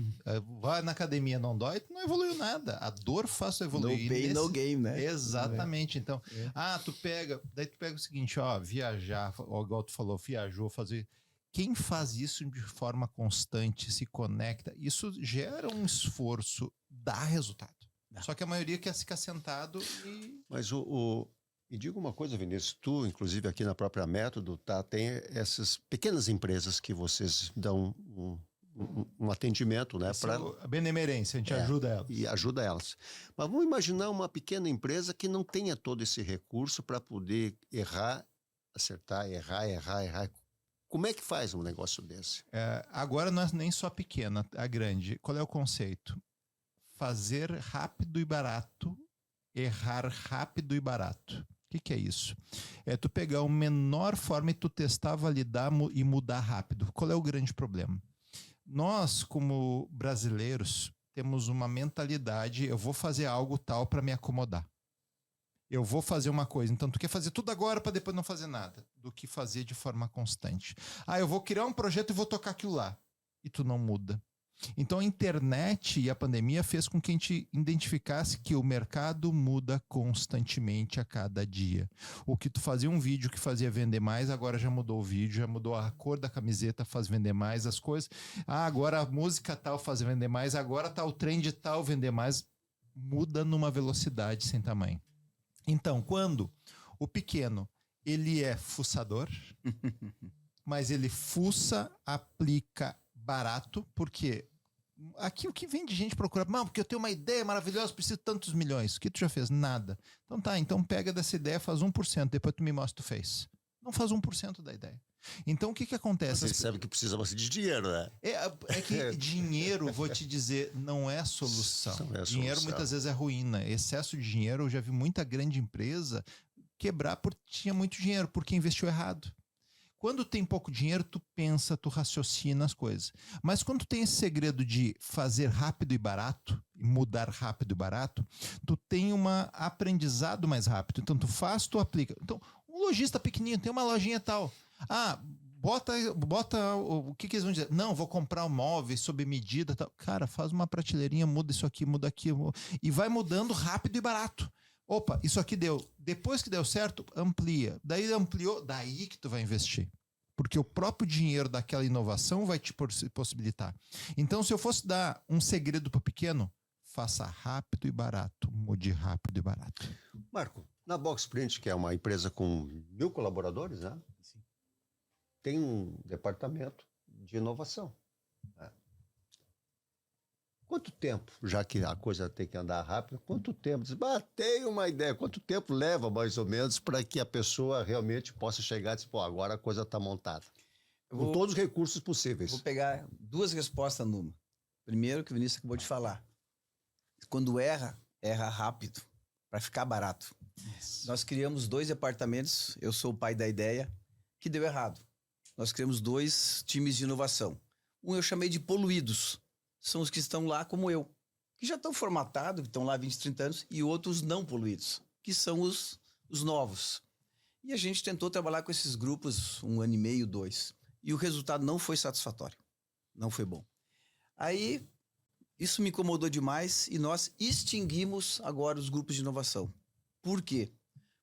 Vai na academia, não dói, tu não evoluiu nada. A dor faz tu No evoluir. pain, Nesse- no game, né? Exatamente. Então, daí tu pega o seguinte, ó, viajar, ó, igual tu falou, viajou, fazer. Quem faz isso de forma constante, se conecta, isso gera um esforço, dá resultado. Só que a maioria quer ficar sentado e. Mas E diga uma coisa, Vinícius, tu, inclusive aqui na própria Método, tem essas pequenas empresas que vocês dão um atendimento, né? A benemerência, a gente ajuda elas. E ajuda elas. Mas vamos imaginar uma pequena empresa que não tenha todo esse recurso para poder errar, acertar, errar. Como é que faz um negócio desse? Agora não é nem só pequena, a grande. Qual é o conceito? Fazer rápido e barato, errar rápido e barato. O que é isso? É tu pegar a menor forma e tu testar, validar e mudar rápido. Qual é o grande problema? Nós, como brasileiros, temos uma mentalidade, eu vou fazer algo tal para me acomodar. Eu vou fazer uma coisa. Então, tu quer fazer tudo agora para depois não fazer nada, do que fazer de forma constante. Eu vou criar um projeto e vou tocar aquilo lá. E tu não muda. Então, a internet e a pandemia fez com que a gente identificasse que o mercado muda constantemente a cada dia. O que tu fazia um vídeo que fazia vender mais, agora já mudou o vídeo, já mudou a cor da camiseta, faz vender mais as coisas. Agora a música tal faz vender mais, agora tá o trend tal vender mais. Muda numa velocidade sem tamanho. Então, quando o pequeno, ele é fuçador, mas ele fuça, aplica barato, porque aqui o que vem de gente procurar, não, porque eu tenho uma ideia maravilhosa, preciso de tantos milhões. O que tu já fez? Nada. Então pega dessa ideia, faz 1%, depois tu me mostra o que tu fez. Não faz 1% da ideia. Então o que acontece? Vocês sabem que precisa de dinheiro, né? É que dinheiro, vou te dizer, não é solução. Dinheiro muitas vezes é ruína. Excesso de dinheiro, eu já vi muita grande empresa quebrar porque tinha muito dinheiro, porque investiu errado. Quando tem pouco dinheiro, tu pensa, tu raciocina as coisas. Mas quando tu tem esse segredo de fazer rápido e barato, mudar rápido e barato, tu tem um aprendizado mais rápido. Então tu faz, tu aplica. Então, um lojista pequenininho, tem uma lojinha tal. Bota o que eles vão dizer? Não, vou comprar um móvel sob medida. Tal. Cara, faz uma prateleirinha, muda isso aqui, muda aquilo. E vai mudando rápido e barato. Opa, isso aqui deu. Depois que deu certo, amplia. Daí ampliou, daí que tu vai investir. Porque o próprio dinheiro daquela inovação vai te possibilitar. Então, se eu fosse dar um segredo para o pequeno, faça rápido e barato. Mude rápido e barato. Marco, na Boxprint, que é uma empresa com 1.000 colaboradores, né? Sim. Tem um departamento de inovação. Né? Quanto tempo, já que a coisa tem que andar rápido, quanto tempo? Tem uma ideia. Quanto tempo leva, mais ou menos, para que a pessoa realmente possa chegar e dizer, agora a coisa está montada? Com todos os recursos possíveis. Vou pegar duas respostas numa. Primeiro, que o Vinícius acabou de falar. Quando erra rápido, para ficar barato. Nós criamos 2 departamentos, eu sou o pai da ideia, que deu errado. Nós criamos 2 times de inovação. Um eu chamei de poluídos. São os que estão lá como eu, que já estão formatados, que estão lá há 20, 30 anos, e outros não poluídos, que são os novos. E a gente tentou trabalhar com esses grupos 1 ano e meio, 2. E o resultado não foi satisfatório. Não foi bom. Aí, isso me incomodou demais e nós extinguimos agora os grupos de inovação. Por quê?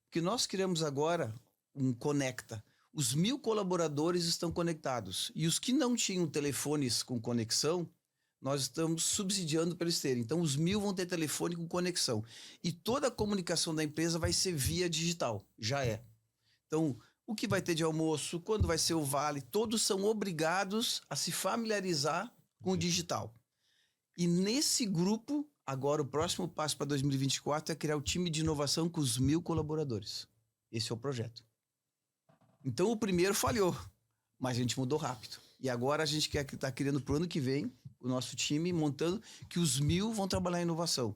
Porque nós criamos agora um Conecta. Os 1.000 colaboradores estão conectados. E os que não tinham telefones com conexão, nós estamos subsidiando para eles terem. Então, os 1.000 vão ter telefone com conexão. E toda a comunicação da empresa vai ser via digital. Já é. Então, o que vai ter de almoço, quando vai ser o vale, todos são obrigados a se familiarizar com o digital. E nesse grupo, agora o próximo passo para 2024 é criar o time de inovação com os 1.000 colaboradores. Esse é o projeto. Então, o primeiro falhou, mas a gente mudou rápido. E agora a gente quer estar criando para o ano que vem o nosso time, montando que os 1.000 vão trabalhar em inovação.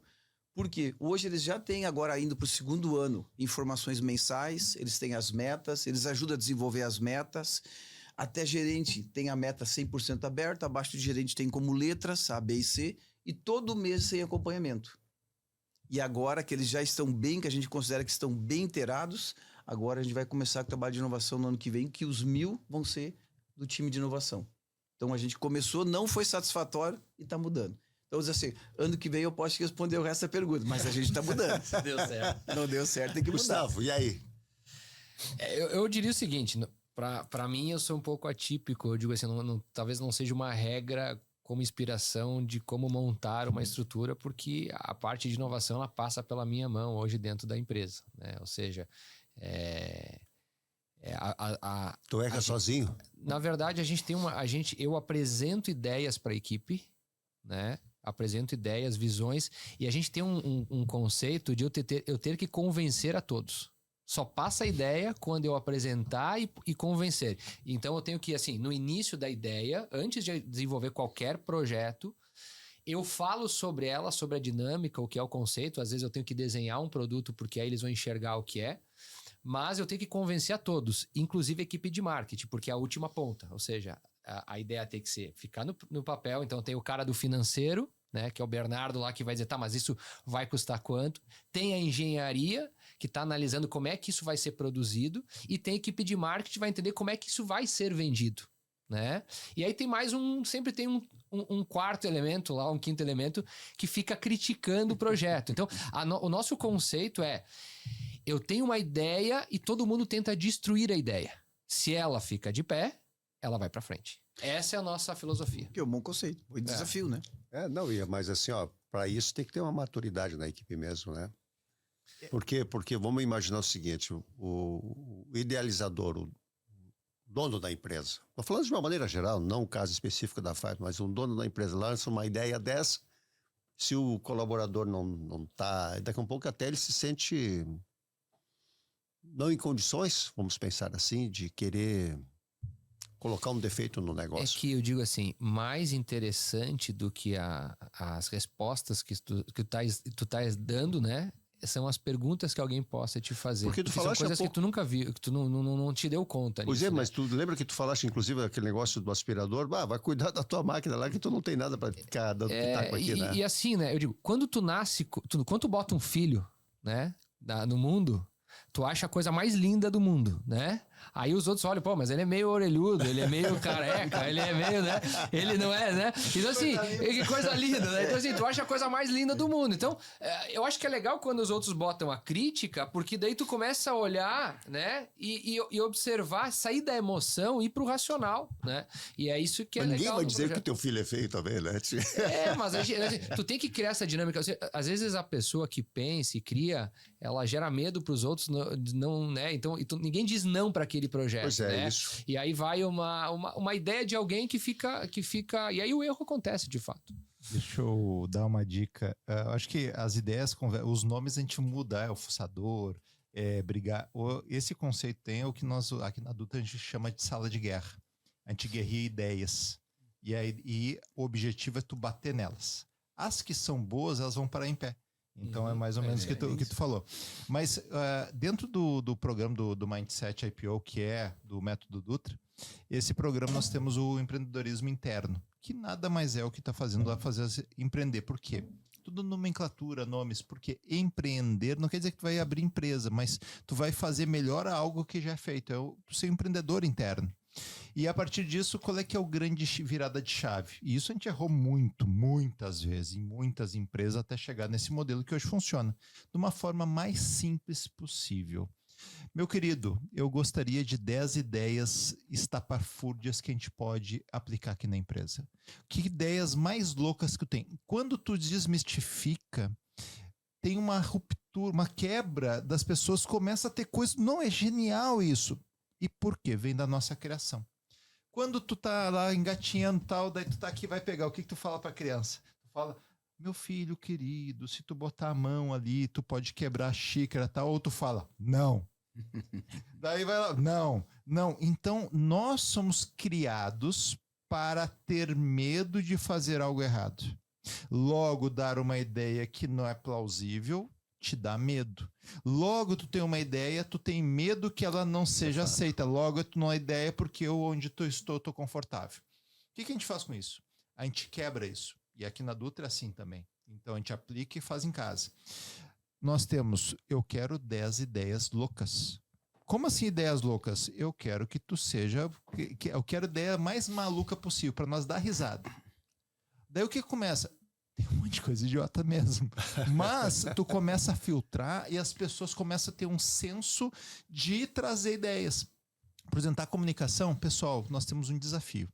Porque hoje eles já têm, agora indo para o segundo ano, informações mensais, eles têm as metas, eles ajudam a desenvolver as metas. Até gerente tem a meta 100% aberta, abaixo do gerente tem como letras, A, B e C, e todo mês sem acompanhamento. E agora que eles já estão bem, que a gente considera que estão bem inteirados, agora a gente vai começar o trabalho de inovação no ano que vem, que os 1.000 vão ser do time de inovação. Então a gente começou, não foi satisfatório e está mudando. Então, assim, ano que vem eu posso responder o resto da pergunta, mas a gente está mudando. Deu certo. Não deu certo, tem que mudar. Gustavo, e aí? Eu diria o seguinte, para mim eu sou um pouco atípico, eu digo assim, talvez não seja uma regra como inspiração de como montar uma estrutura, porque a parte de inovação ela passa pela minha mão hoje dentro da empresa, né? Ou seja, Tu erra sozinho? na verdade, eu apresento ideias para a equipe, né? Apresento ideias, visões, e a gente tem um conceito de eu ter que convencer a todos. Só passa a ideia quando eu apresentar e convencer. Então eu tenho que, assim, no início da ideia, antes de desenvolver qualquer projeto, eu falo sobre ela, sobre a dinâmica, o que é o conceito. Às vezes eu tenho que desenhar um produto porque aí eles vão enxergar o que é. Mas eu tenho que convencer a todos, inclusive a equipe de marketing, porque é a última ponta. Ou seja, a ideia tem que ficar no papel. Então tem o cara do financeiro, né, que é o Bernardo lá, que vai dizer, tá, mas isso vai custar quanto? Tem a engenharia, que está analisando como é que isso vai ser produzido, e tem a equipe de marketing que vai entender como é que isso vai ser vendido, né? E aí tem mais sempre tem um quarto elemento lá, um quinto elemento, que fica criticando o projeto. Então, o nosso conceito é, eu tenho uma ideia e todo mundo tenta destruir a ideia. Se ela fica de pé, ela vai para frente. Essa é a nossa filosofia. Que é um bom conceito, um desafio, né? Mas assim, ó, para isso tem que ter uma maturidade na equipe mesmo, né? Porque vamos imaginar o seguinte, o idealizador, o dono da empresa, estou falando de uma maneira geral, não o caso específico da FAP, mas um dono da empresa lança uma ideia dessa, se o colaborador não tá, daqui a um pouco até ele se sente não em condições, vamos pensar assim, de querer colocar um defeito no negócio. É que eu digo assim, mais interessante do que as respostas que tu estás dando, né? São as perguntas que alguém possa te fazer. Porque tu falaste são coisas que tu nunca viu, que tu não te deu conta. Pois nisso, é, né? mas tu lembra que tu falaste, inclusive, aquele negócio do aspirador? Vai cuidar da tua máquina lá, que tu não tem nada para ficar dando pitaco aqui, né? E assim, né? Eu digo, quando tu nasce, quando tu bota um filho, né? No mundo, tu acha a coisa mais linda do mundo, né? Aí os outros olham, pô, mas ele é meio orelhudo, ele é meio careca, ele é meio, né? Ele não é, né? Então assim, que coisa linda, né? Então assim, tu acha a coisa mais linda do mundo. Então, eu acho que é legal quando os outros botam a crítica, porque daí tu começa a olhar, né? E observar, sair da emoção e ir pro racional, né? E é isso que é mas legal. Ninguém vai dizer projeto. que teu filho é feio também, né? Mas tu tem que criar essa dinâmica. Às vezes a pessoa que pensa e cria, ela gera medo pros outros, não, né? Então, ninguém diz não para aquele projeto, Pois é, né? isso. E aí vai uma ideia de alguém que fica... E aí o erro acontece, de fato. Deixa eu dar uma dica. Eu acho que as ideias, os nomes a gente muda, o fuçador, brigar. Esse conceito é o que nós aqui na Dutra a gente chama de sala de guerra. A gente guerreia ideias. E o objetivo é tu bater nelas. As que são boas, elas vão parar em pé. Então é mais ou menos o que tu falou. Mas dentro do programa do Mindset IPO, que é do Método Dutra, esse programa nós temos o empreendedorismo interno, que nada mais é o que está fazendo lá fazer empreender. Por quê? Tudo nomenclatura, nomes, porque empreender não quer dizer que tu vai abrir empresa, mas tu vai fazer melhor algo que já é feito, é o ser empreendedor interno. E a partir disso, qual é que é o grande virada de chave? E isso a gente errou muitas vezes, em muitas empresas, até chegar nesse modelo que hoje funciona, de uma forma mais simples possível. Meu querido, eu gostaria de 10 ideias estapafúrdias que a gente pode aplicar aqui na empresa. Que ideias mais loucas que tu tem? Quando tu desmistifica, tem uma ruptura, uma quebra das pessoas, começa a ter coisas. Não, é genial isso. E por quê? Vem da nossa criação. Quando tu tá lá engatinhando e tal, daí tu tá aqui, vai pegar, o que tu fala pra criança? Tu fala, meu filho querido, se tu botar a mão ali, tu pode quebrar a xícara e tal, ou tu fala, não. Daí vai lá, não, não. Então, nós somos criados para ter medo de fazer algo errado. Logo, dar uma ideia que não é plausível te dá medo. Logo, tu tem uma ideia, tu tem medo que ela não seja aceita. Logo, tu não é ideia porque eu, onde tu estou, tô confortável. O que a gente faz com isso? A gente quebra isso. E aqui na Dutra é assim também. Então, a gente aplica e faz em casa. Nós temos, eu quero 10 ideias loucas. Como assim ideias loucas? Eu quero que tu seja, eu quero a ideia mais maluca possível, para nós dar risada. Daí o que começa? Tem um monte de coisa idiota mesmo. Mas tu começa a filtrar e as pessoas começam a ter um senso de trazer ideias. Por exemplo, a comunicação, pessoal, nós temos um desafio.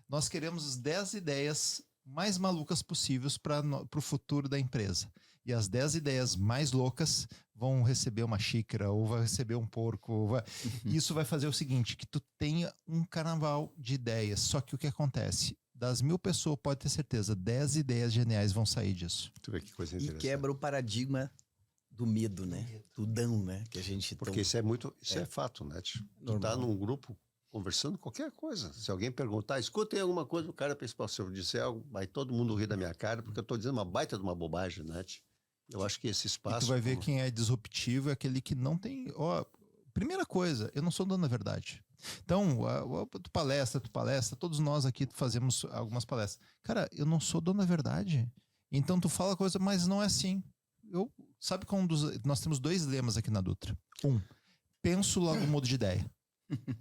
Nós queremos as 10 ideias mais malucas possíveis para o futuro da empresa. E as 10 ideias mais loucas vão receber uma xícara, ou vai receber um porco. Isso vai fazer o seguinte, que tu tenha um carnaval de ideias. Só que o que acontece? Das 1000 pessoas, pode ter certeza, 10 ideias geniais vão sair disso. Tu vê que coisa E interessante. quebra o paradigma do medo, né? Do dão, né? Que a gente Porque isso é fato, né? Tu tá num grupo conversando qualquer coisa. Se alguém perguntar, escutem alguma coisa, o cara pensa, se eu disser algo, vai todo mundo rir da minha cara, porque eu tô dizendo uma baita de uma bobagem, né? Eu acho que esse espaço... E tu vai ver quem é disruptivo é aquele que não tem... Primeira coisa, eu não sou dono da verdade. Então, tu palestra, todos nós aqui fazemos algumas palestras. Cara, eu não sou dono da verdade. Então tu fala coisa, mas não é assim. Sabe qual nós temos 2 lemas aqui na Dutra. Penso, logo mudo de ideia.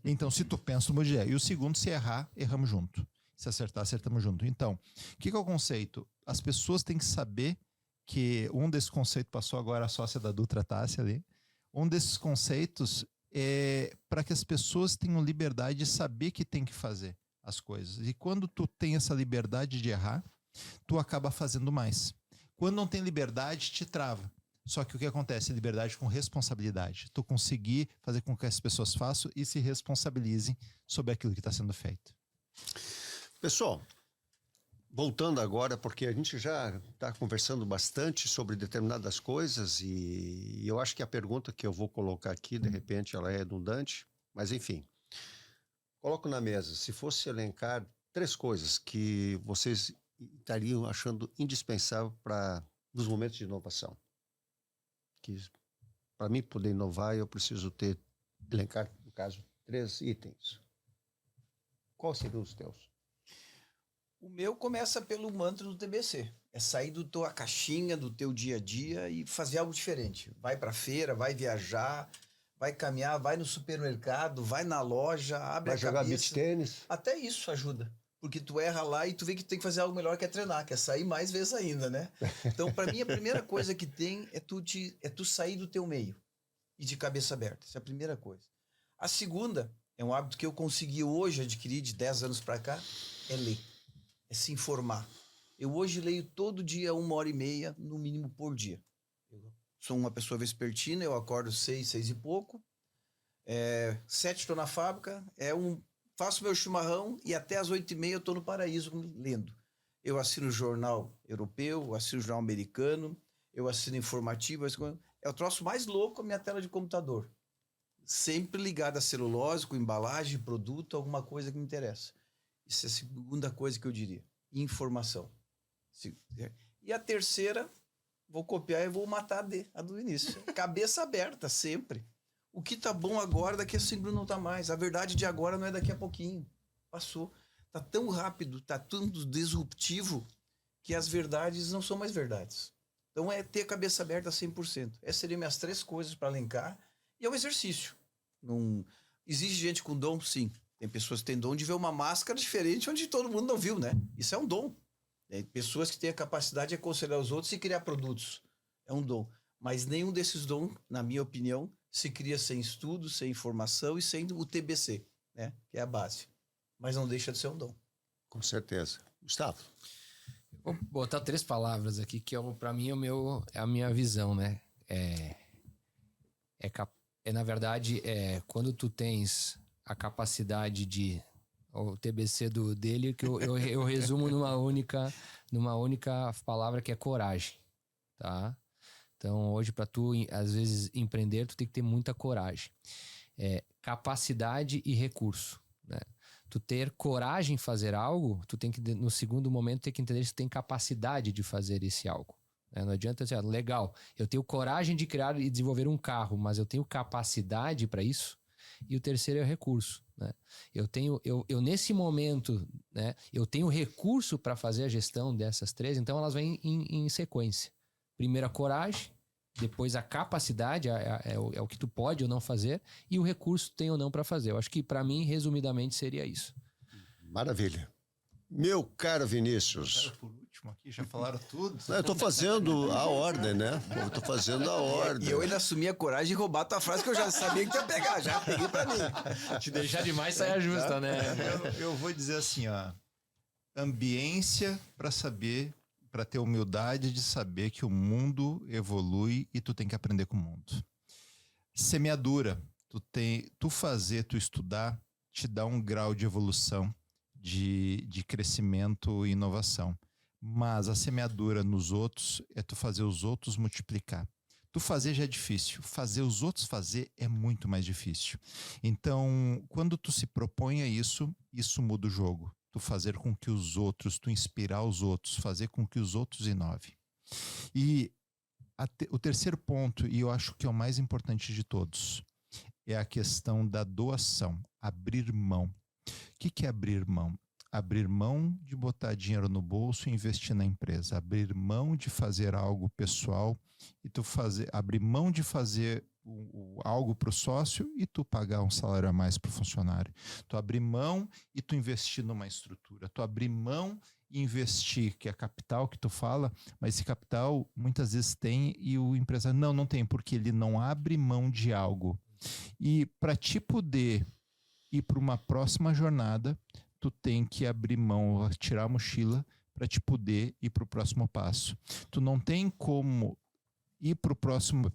Então, se tu pensa, muda de ideia. E o segundo, se errar, erramos junto. Se acertar, acertamos junto. Então, o que é o conceito? As pessoas têm que saber que um desses conceitos passou agora a sócia da Dutra, Tássia ali. Um desses conceitos é para que as pessoas tenham liberdade de saber que tem que fazer as coisas. E quando tu tem essa liberdade de errar, tu acaba fazendo mais. Quando não tem liberdade, te trava. Só que o que acontece? Liberdade com responsabilidade. Tu conseguir fazer com que as pessoas façam e se responsabilizem sobre aquilo que está sendo feito. Pessoal, voltando agora, porque a gente já está conversando bastante sobre determinadas coisas e eu acho que a pergunta que eu vou colocar aqui, de repente, ela é redundante, mas enfim. Coloco na mesa, se fosse elencar 3 coisas que vocês estariam achando indispensável nos momentos de inovação. Que para mim poder inovar, eu preciso elencar, no caso, 3 itens. Quais seriam os teus? O meu começa pelo mantra do TBC. É sair da tua caixinha, do teu dia a dia e fazer algo diferente. Vai pra feira, vai viajar, vai caminhar, vai no supermercado, vai na loja, abre a cabeça. Vai jogar beach tênis? Até isso ajuda. Porque tu erra lá e tu vê que tu tem que fazer algo melhor que é treinar, que é sair mais vezes ainda, né? Então, para mim, a primeira coisa que tem é tu sair do teu meio e de cabeça aberta. Essa é a primeira coisa. A segunda, é um hábito que eu consegui hoje adquirir de 10 anos para cá, é ler. É se informar. Eu hoje leio todo dia 1h30, no mínimo, por dia. Eu sou uma pessoa vespertina, eu acordo 6 e pouco. 7 estou na fábrica, faço meu chimarrão e até às 8h30 eu estou no paraíso lendo. Eu assino jornal europeu, assino jornal americano, eu assino informativo. É o troço mais louco a minha tela de computador. Sempre ligado a celulose, com embalagem, produto, alguma coisa que me interessa. Isso é a segunda coisa que eu diria. Informação. E a terceira, vou copiar e vou matar a do início. Cabeça aberta, sempre. O que tá bom agora, daqui a 5 minutos não tá mais. A verdade de agora não é daqui a pouquinho. Passou. Tá tão rápido, tá tão disruptivo, que as verdades não são mais verdades. Então é ter a cabeça aberta 100%. Essas seriam minhas 3 coisas para elencar. E é um exercício. Não... Existe gente com dom? Sim. Tem pessoas que têm dom de ver uma máscara diferente onde todo mundo não viu, né? Isso é um dom. Tem pessoas que têm a capacidade de aconselhar os outros e criar produtos. É um dom. Mas nenhum desses dons, na minha opinião, se cria sem estudo, sem informação e sem o TBC, né? Que é a base. Mas não deixa de ser um dom. Com certeza. Gustavo. Vou botar 3 palavras aqui, que para mim é a minha visão, né? Na verdade, quando tu tens a capacidade de... O TBC dele, que eu resumo numa única palavra, que é coragem, tá? Então, hoje, para tu, às vezes, empreender, tu tem que ter muita coragem. Capacidade e recurso, né? Tu ter coragem em fazer algo, tu tem que, no segundo momento, ter que entender se tu tem capacidade de fazer esse algo. Né? Não adianta dizer, legal, eu tenho coragem de criar e desenvolver um carro, mas eu tenho capacidade para isso. E o terceiro é o recurso, né? Eu nesse momento, né, eu tenho recurso para fazer a gestão dessas 3, então elas vêm em sequência. Primeiro a coragem, depois a capacidade, é o que tu pode ou não fazer, e o recurso tem ou não para fazer. Eu acho que, para mim, resumidamente, seria isso. Maravilha. Meu caro Vinícius. Por último aqui, já falaram tudo. Eu tô fazendo a ordem, né? Eu tô fazendo a ordem. E eu ainda assumi a coragem de roubar a tua frase, que eu já sabia que ia pegar, já peguei pra mim. Te deixar demais, saia justa, né? Eu vou dizer assim, ó. Ambiência para ter humildade de saber que o mundo evolui e tu tem que aprender com o mundo. Semeadura. Tu estudar, te dá um grau de evolução, de crescimento e inovação. Mas a semeadura nos outros é tu fazer os outros multiplicar. Tu fazer já é difícil, fazer os outros fazer é muito mais difícil. Então, quando tu se propõe a isso muda o jogo. Tu fazer com que os outros, tu inspirar os outros, fazer com que os outros inovem. E o terceiro ponto, e eu acho que é o mais importante de todos, é a questão da doação, abrir mão. O que é abrir mão? Abrir mão de botar dinheiro no bolso e investir na empresa. Abrir mão de fazer algo pessoal e abrir mão de fazer algo para o sócio e tu pagar um salário a mais para o funcionário. Tu abrir mão e tu investir numa estrutura. Tu abrir mão e investir, que é capital que tu fala, mas esse capital muitas vezes tem e o empresário não tem, porque ele não abre mão de algo. E para te poder ir para uma próxima jornada, tu tem que abrir mão, tirar a mochila para te poder ir para o próximo passo. Tu não tem como ir para o próximo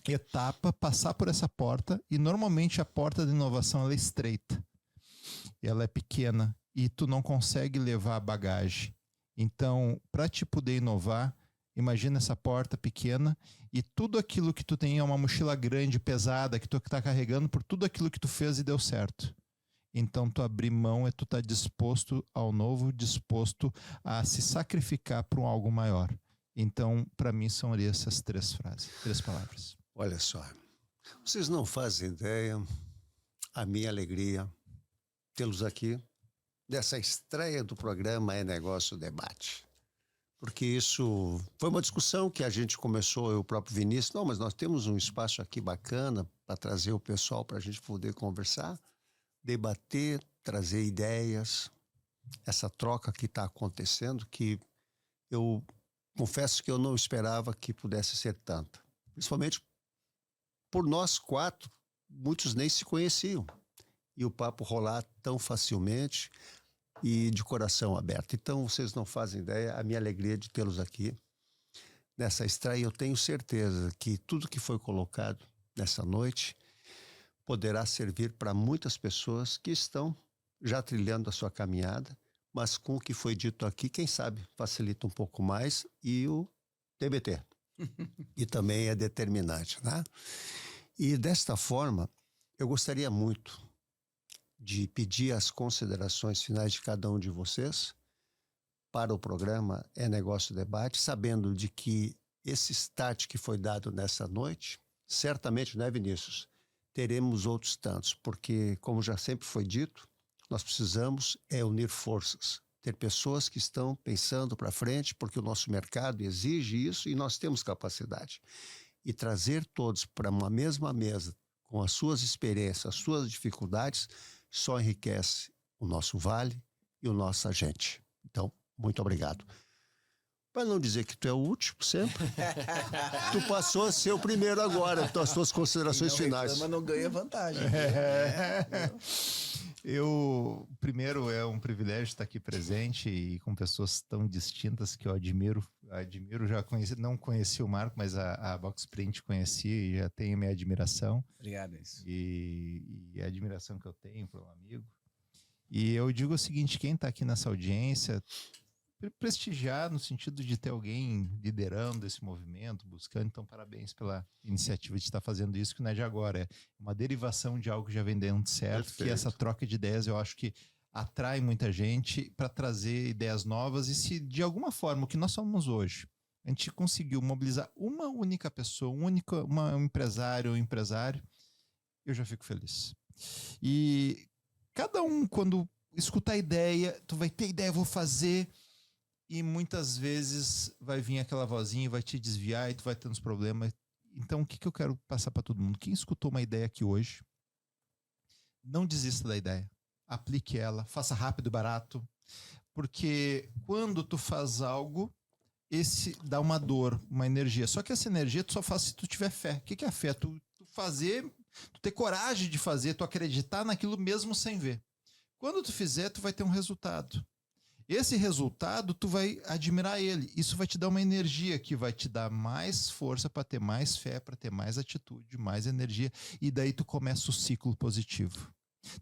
etapa, passar por essa porta, e normalmente a porta da inovação ela é estreita, ela é pequena e tu não consegue levar a bagagem. Então, para te poder inovar, imagina essa porta pequena e tudo aquilo que tu tem é uma mochila grande, pesada, que tu está carregando por tudo aquilo que tu fez e deu certo. Então, tu abrir mão é tu estar disposto ao novo, disposto a se sacrificar para algo maior. Então, para mim, são essas 3 palavras. Olha só, vocês não fazem ideia a minha alegria tê-los aqui nessa estreia do programa É Negócio Debate. Porque isso foi uma discussão que a gente começou, eu, o próprio Vinícius. Não, mas nós temos um espaço aqui bacana para trazer o pessoal para a gente poder conversar, debater, trazer ideias. Essa troca que está acontecendo, que eu confesso que eu não esperava que pudesse ser tanta. Principalmente por nós 4, muitos nem se conheciam. E o papo rolar tão facilmente e de coração aberto. Então, vocês não fazem ideia a minha alegria de tê-los aqui nessa estreia. Eu tenho certeza que tudo que foi colocado nessa noite poderá servir para muitas pessoas que estão já trilhando a sua caminhada, mas com o que foi dito aqui, quem sabe, facilita um pouco mais, e o TBT. E também é determinante, né? E desta forma, eu gostaria muito de pedir as considerações finais de cada um de vocês para o programa É Negócio Debate, sabendo de que esse start que foi dado nessa noite, certamente, né, Vinícius, teremos outros tantos, porque, como já sempre foi dito, nós precisamos unir forças, ter pessoas que estão pensando para frente, porque o nosso mercado exige isso e nós temos capacidade. E trazer todos para uma mesma mesa, com as suas experiências, as suas dificuldades, só enriquece o nosso vale e o nosso agente. Então, muito obrigado. Para não dizer que tu é o último sempre, tu passou a ser o primeiro agora, então as tuas considerações finais. Mas não ganha vantagem. Primeiro, é um privilégio estar aqui presente e com pessoas tão distintas que eu admiro. Já conheci, não conheci o Marco, mas a Boxprint conheci e já tenho minha admiração. Obrigado, isso. E a admiração que eu tenho por um amigo. E eu digo o seguinte, quem está aqui nessa audiência, prestigiar no sentido de ter alguém liderando esse movimento, buscando. Então, parabéns pela iniciativa de estar fazendo isso, que não é de agora, é uma derivação de algo que já vem dando certo. Perfeito. Que essa troca de ideias eu acho que atrai muita gente para trazer ideias novas. E se de alguma forma o que nós somos hoje, a gente conseguiu mobilizar uma única pessoa, um empresário ou empresário, eu já fico feliz. E cada um, quando escutar a ideia, tu vai ter ideia, vou fazer. E muitas vezes vai vir aquela vozinha, vai te desviar e tu vai tendo os problemas. Então, o que eu quero passar para todo mundo? Quem escutou uma ideia aqui hoje, não desista da ideia. Aplique ela, faça rápido e barato. Porque quando tu faz algo, esse dá uma dor, uma energia. Só que essa energia tu só faz se tu tiver fé. O que é fé? Tu fazer, tu ter coragem de fazer, tu acreditar naquilo mesmo sem ver. Quando tu fizer, tu vai ter um resultado. Esse resultado, tu vai admirar ele. Isso vai te dar uma energia que vai te dar mais força para ter mais fé, para ter mais atitude, mais energia. E daí tu começa o ciclo positivo.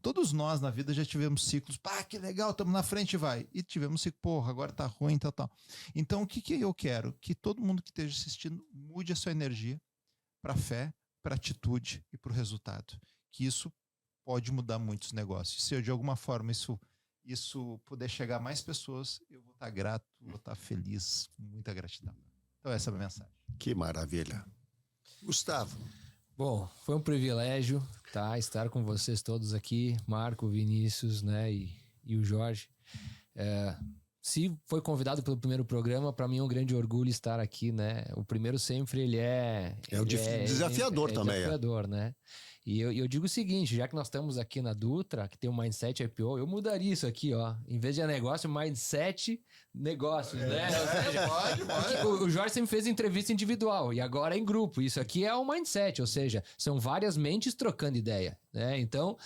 Todos nós na vida já tivemos ciclos. Pá, que legal, estamos na frente, vai. E tivemos ciclo, porra, agora tá ruim, tal. Então, o que eu quero? Que todo mundo que esteja assistindo mude a sua energia para fé, para atitude e para o resultado. Que isso pode mudar muitos negócios. Se eu, de alguma forma isso puder chegar a mais pessoas, eu vou estar grato, vou estar feliz, muita gratidão. Então essa é a minha mensagem. Que maravilha. Gustavo. Bom, foi um privilégio, tá, estar com vocês todos aqui, Marco, Vinícius, né, e o Jorge. Se foi convidado pelo primeiro programa, para mim é um grande orgulho estar aqui, né? O primeiro sempre ele é desafiador também. Desafiador, né? E eu digo o seguinte, já que nós estamos aqui na Dutra, que tem o Mindset IPO, eu mudaria isso aqui, ó. Em vez de negócio, Mindset Negócios, né? Ou seja, pode. O Jorge sempre fez entrevista individual e agora é em grupo. Isso aqui é o Mindset, ou seja, são várias mentes trocando ideia, né? Então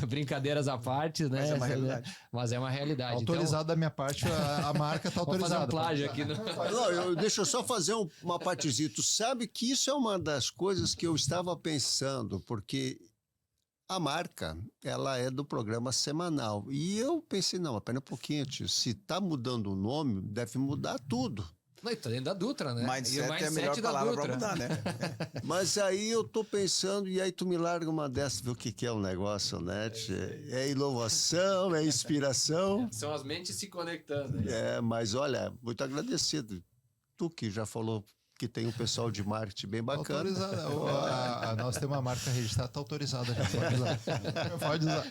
brincadeiras à parte, né? Mas é uma realidade. Mas é uma realidade. Autorizado da minha parte, a marca está autorizada. Vamos fazer um plágio aqui. Não, deixa eu só fazer uma partezinha. Tu sabe que isso é uma das coisas que eu estava pensando, porque a marca, ela é do programa semanal. E eu pensei, não, apenas um pouquinho, tio. Se tá mudando o nome, deve mudar tudo. Não, tá dentro da Dutra, né? Mindset é a melhor palavra para mudar, né? Mas aí eu tô pensando, e aí tu me larga uma dessas, vê o que é o negócio, né? É inovação, é inspiração. São as mentes se conectando. Mas olha, muito agradecido. Tu que já falou que tem um pessoal de marketing bem bacana. Autorizada. Nós temos uma marca registrada, está autorizada já. Pode usar.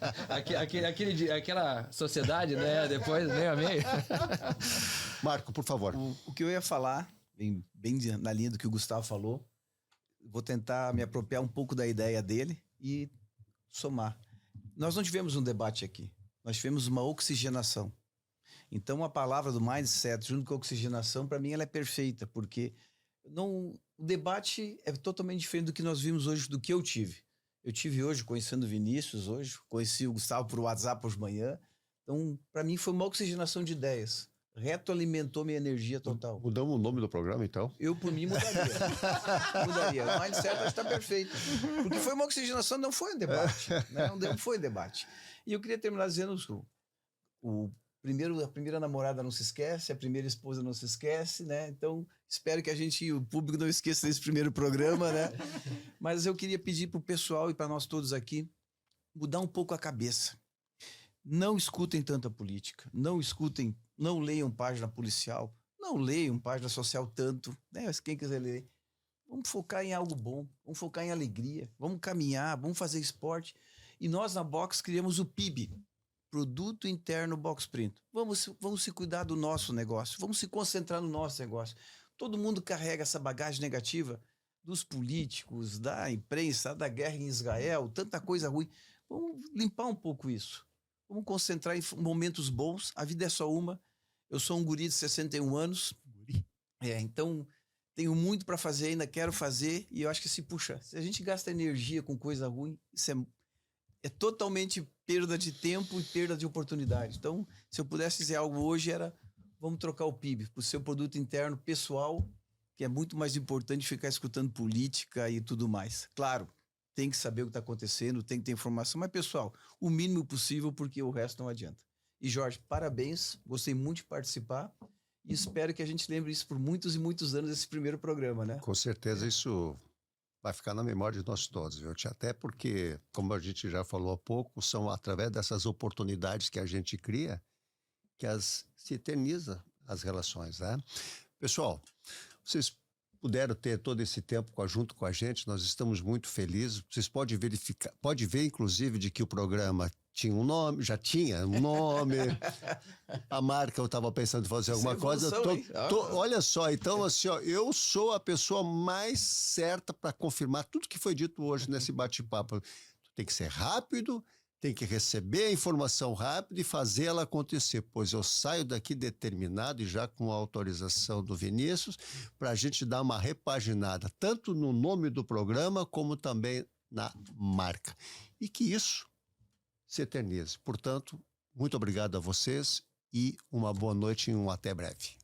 Aquela sociedade, né? Depois, meio a meio. Marco, por favor. O que eu ia falar, bem na linha do que o Gustavo falou, vou tentar me apropriar um pouco da ideia dele e somar. Nós não tivemos um debate aqui, nós tivemos uma oxigenação. Então, a palavra do mindset junto com a oxigenação, para mim, ela é perfeita, porque o debate é totalmente diferente do que nós vimos hoje, do que eu tive. Eu tive hoje, conhecendo o Vinícius hoje, conheci o Gustavo por WhatsApp hoje de manhã. Então, para mim, foi uma oxigenação de ideias. Retroalimentou minha energia total. Mudamos o nome do programa, então? Eu, por mim, mudaria. O mindset está perfeito. Porque foi uma oxigenação, não foi um debate. Né? Não foi um debate. E eu queria terminar dizendo a primeira namorada não se esquece, a primeira esposa não se esquece, né? Então, espero que o público não esqueça desse primeiro programa, né? Mas eu queria pedir para o pessoal e para nós todos aqui mudar um pouco a cabeça. Não escutem tanta política, não leiam página policial, não leiam página social tanto, né? Mas quem quiser ler, vamos focar em algo bom, vamos focar em alegria, vamos caminhar, vamos fazer esporte. E nós na Box criamos o PIB, Produto Interno Boxprint. Vamos se cuidar do nosso negócio, vamos se concentrar no nosso negócio. Todo mundo carrega essa bagagem negativa dos políticos, da imprensa, da guerra em Israel, tanta coisa ruim. Vamos limpar um pouco isso. Vamos concentrar em momentos bons, a vida é só uma. Eu sou um guri de 61 anos, então tenho muito para fazer, ainda quero fazer, e eu acho que se a gente gasta energia com coisa ruim, isso é totalmente perda de tempo e perda de oportunidade. Então, se eu pudesse dizer algo hoje, vamos trocar o PIB para o seu produto interno pessoal, que é muito mais importante ficar escutando política e tudo mais. Claro, tem que saber o que está acontecendo, tem que ter informação, mas pessoal, o mínimo possível, porque o resto não adianta. E Jorge, parabéns, gostei muito de participar e espero que a gente lembre isso por muitos e muitos anos, esse primeiro programa, né? Com certeza isso vai ficar na memória de nós todos, viu? Até porque, como a gente já falou há pouco, são através dessas oportunidades que a gente cria que se eterniza as relações, né? Pessoal, vocês puderam ter todo esse tempo junto com a gente, nós estamos muito felizes. Vocês podem verificar, pode ver, inclusive, de que o programa tinha um nome, já tinha um nome. A marca, eu estava pensando em fazer alguma coisa. Olha só, então, assim, ó, eu sou a pessoa mais certa para confirmar tudo que foi dito hoje nesse bate-papo. Tem que ser rápido, tem que receber a informação rápido e fazer ela acontecer, pois eu saio daqui determinado e já com a autorização do Vinícius para a gente dar uma repaginada, tanto no nome do programa como também na marca. E que isso se eternize. Portanto, muito obrigado a vocês e uma boa noite e um até breve.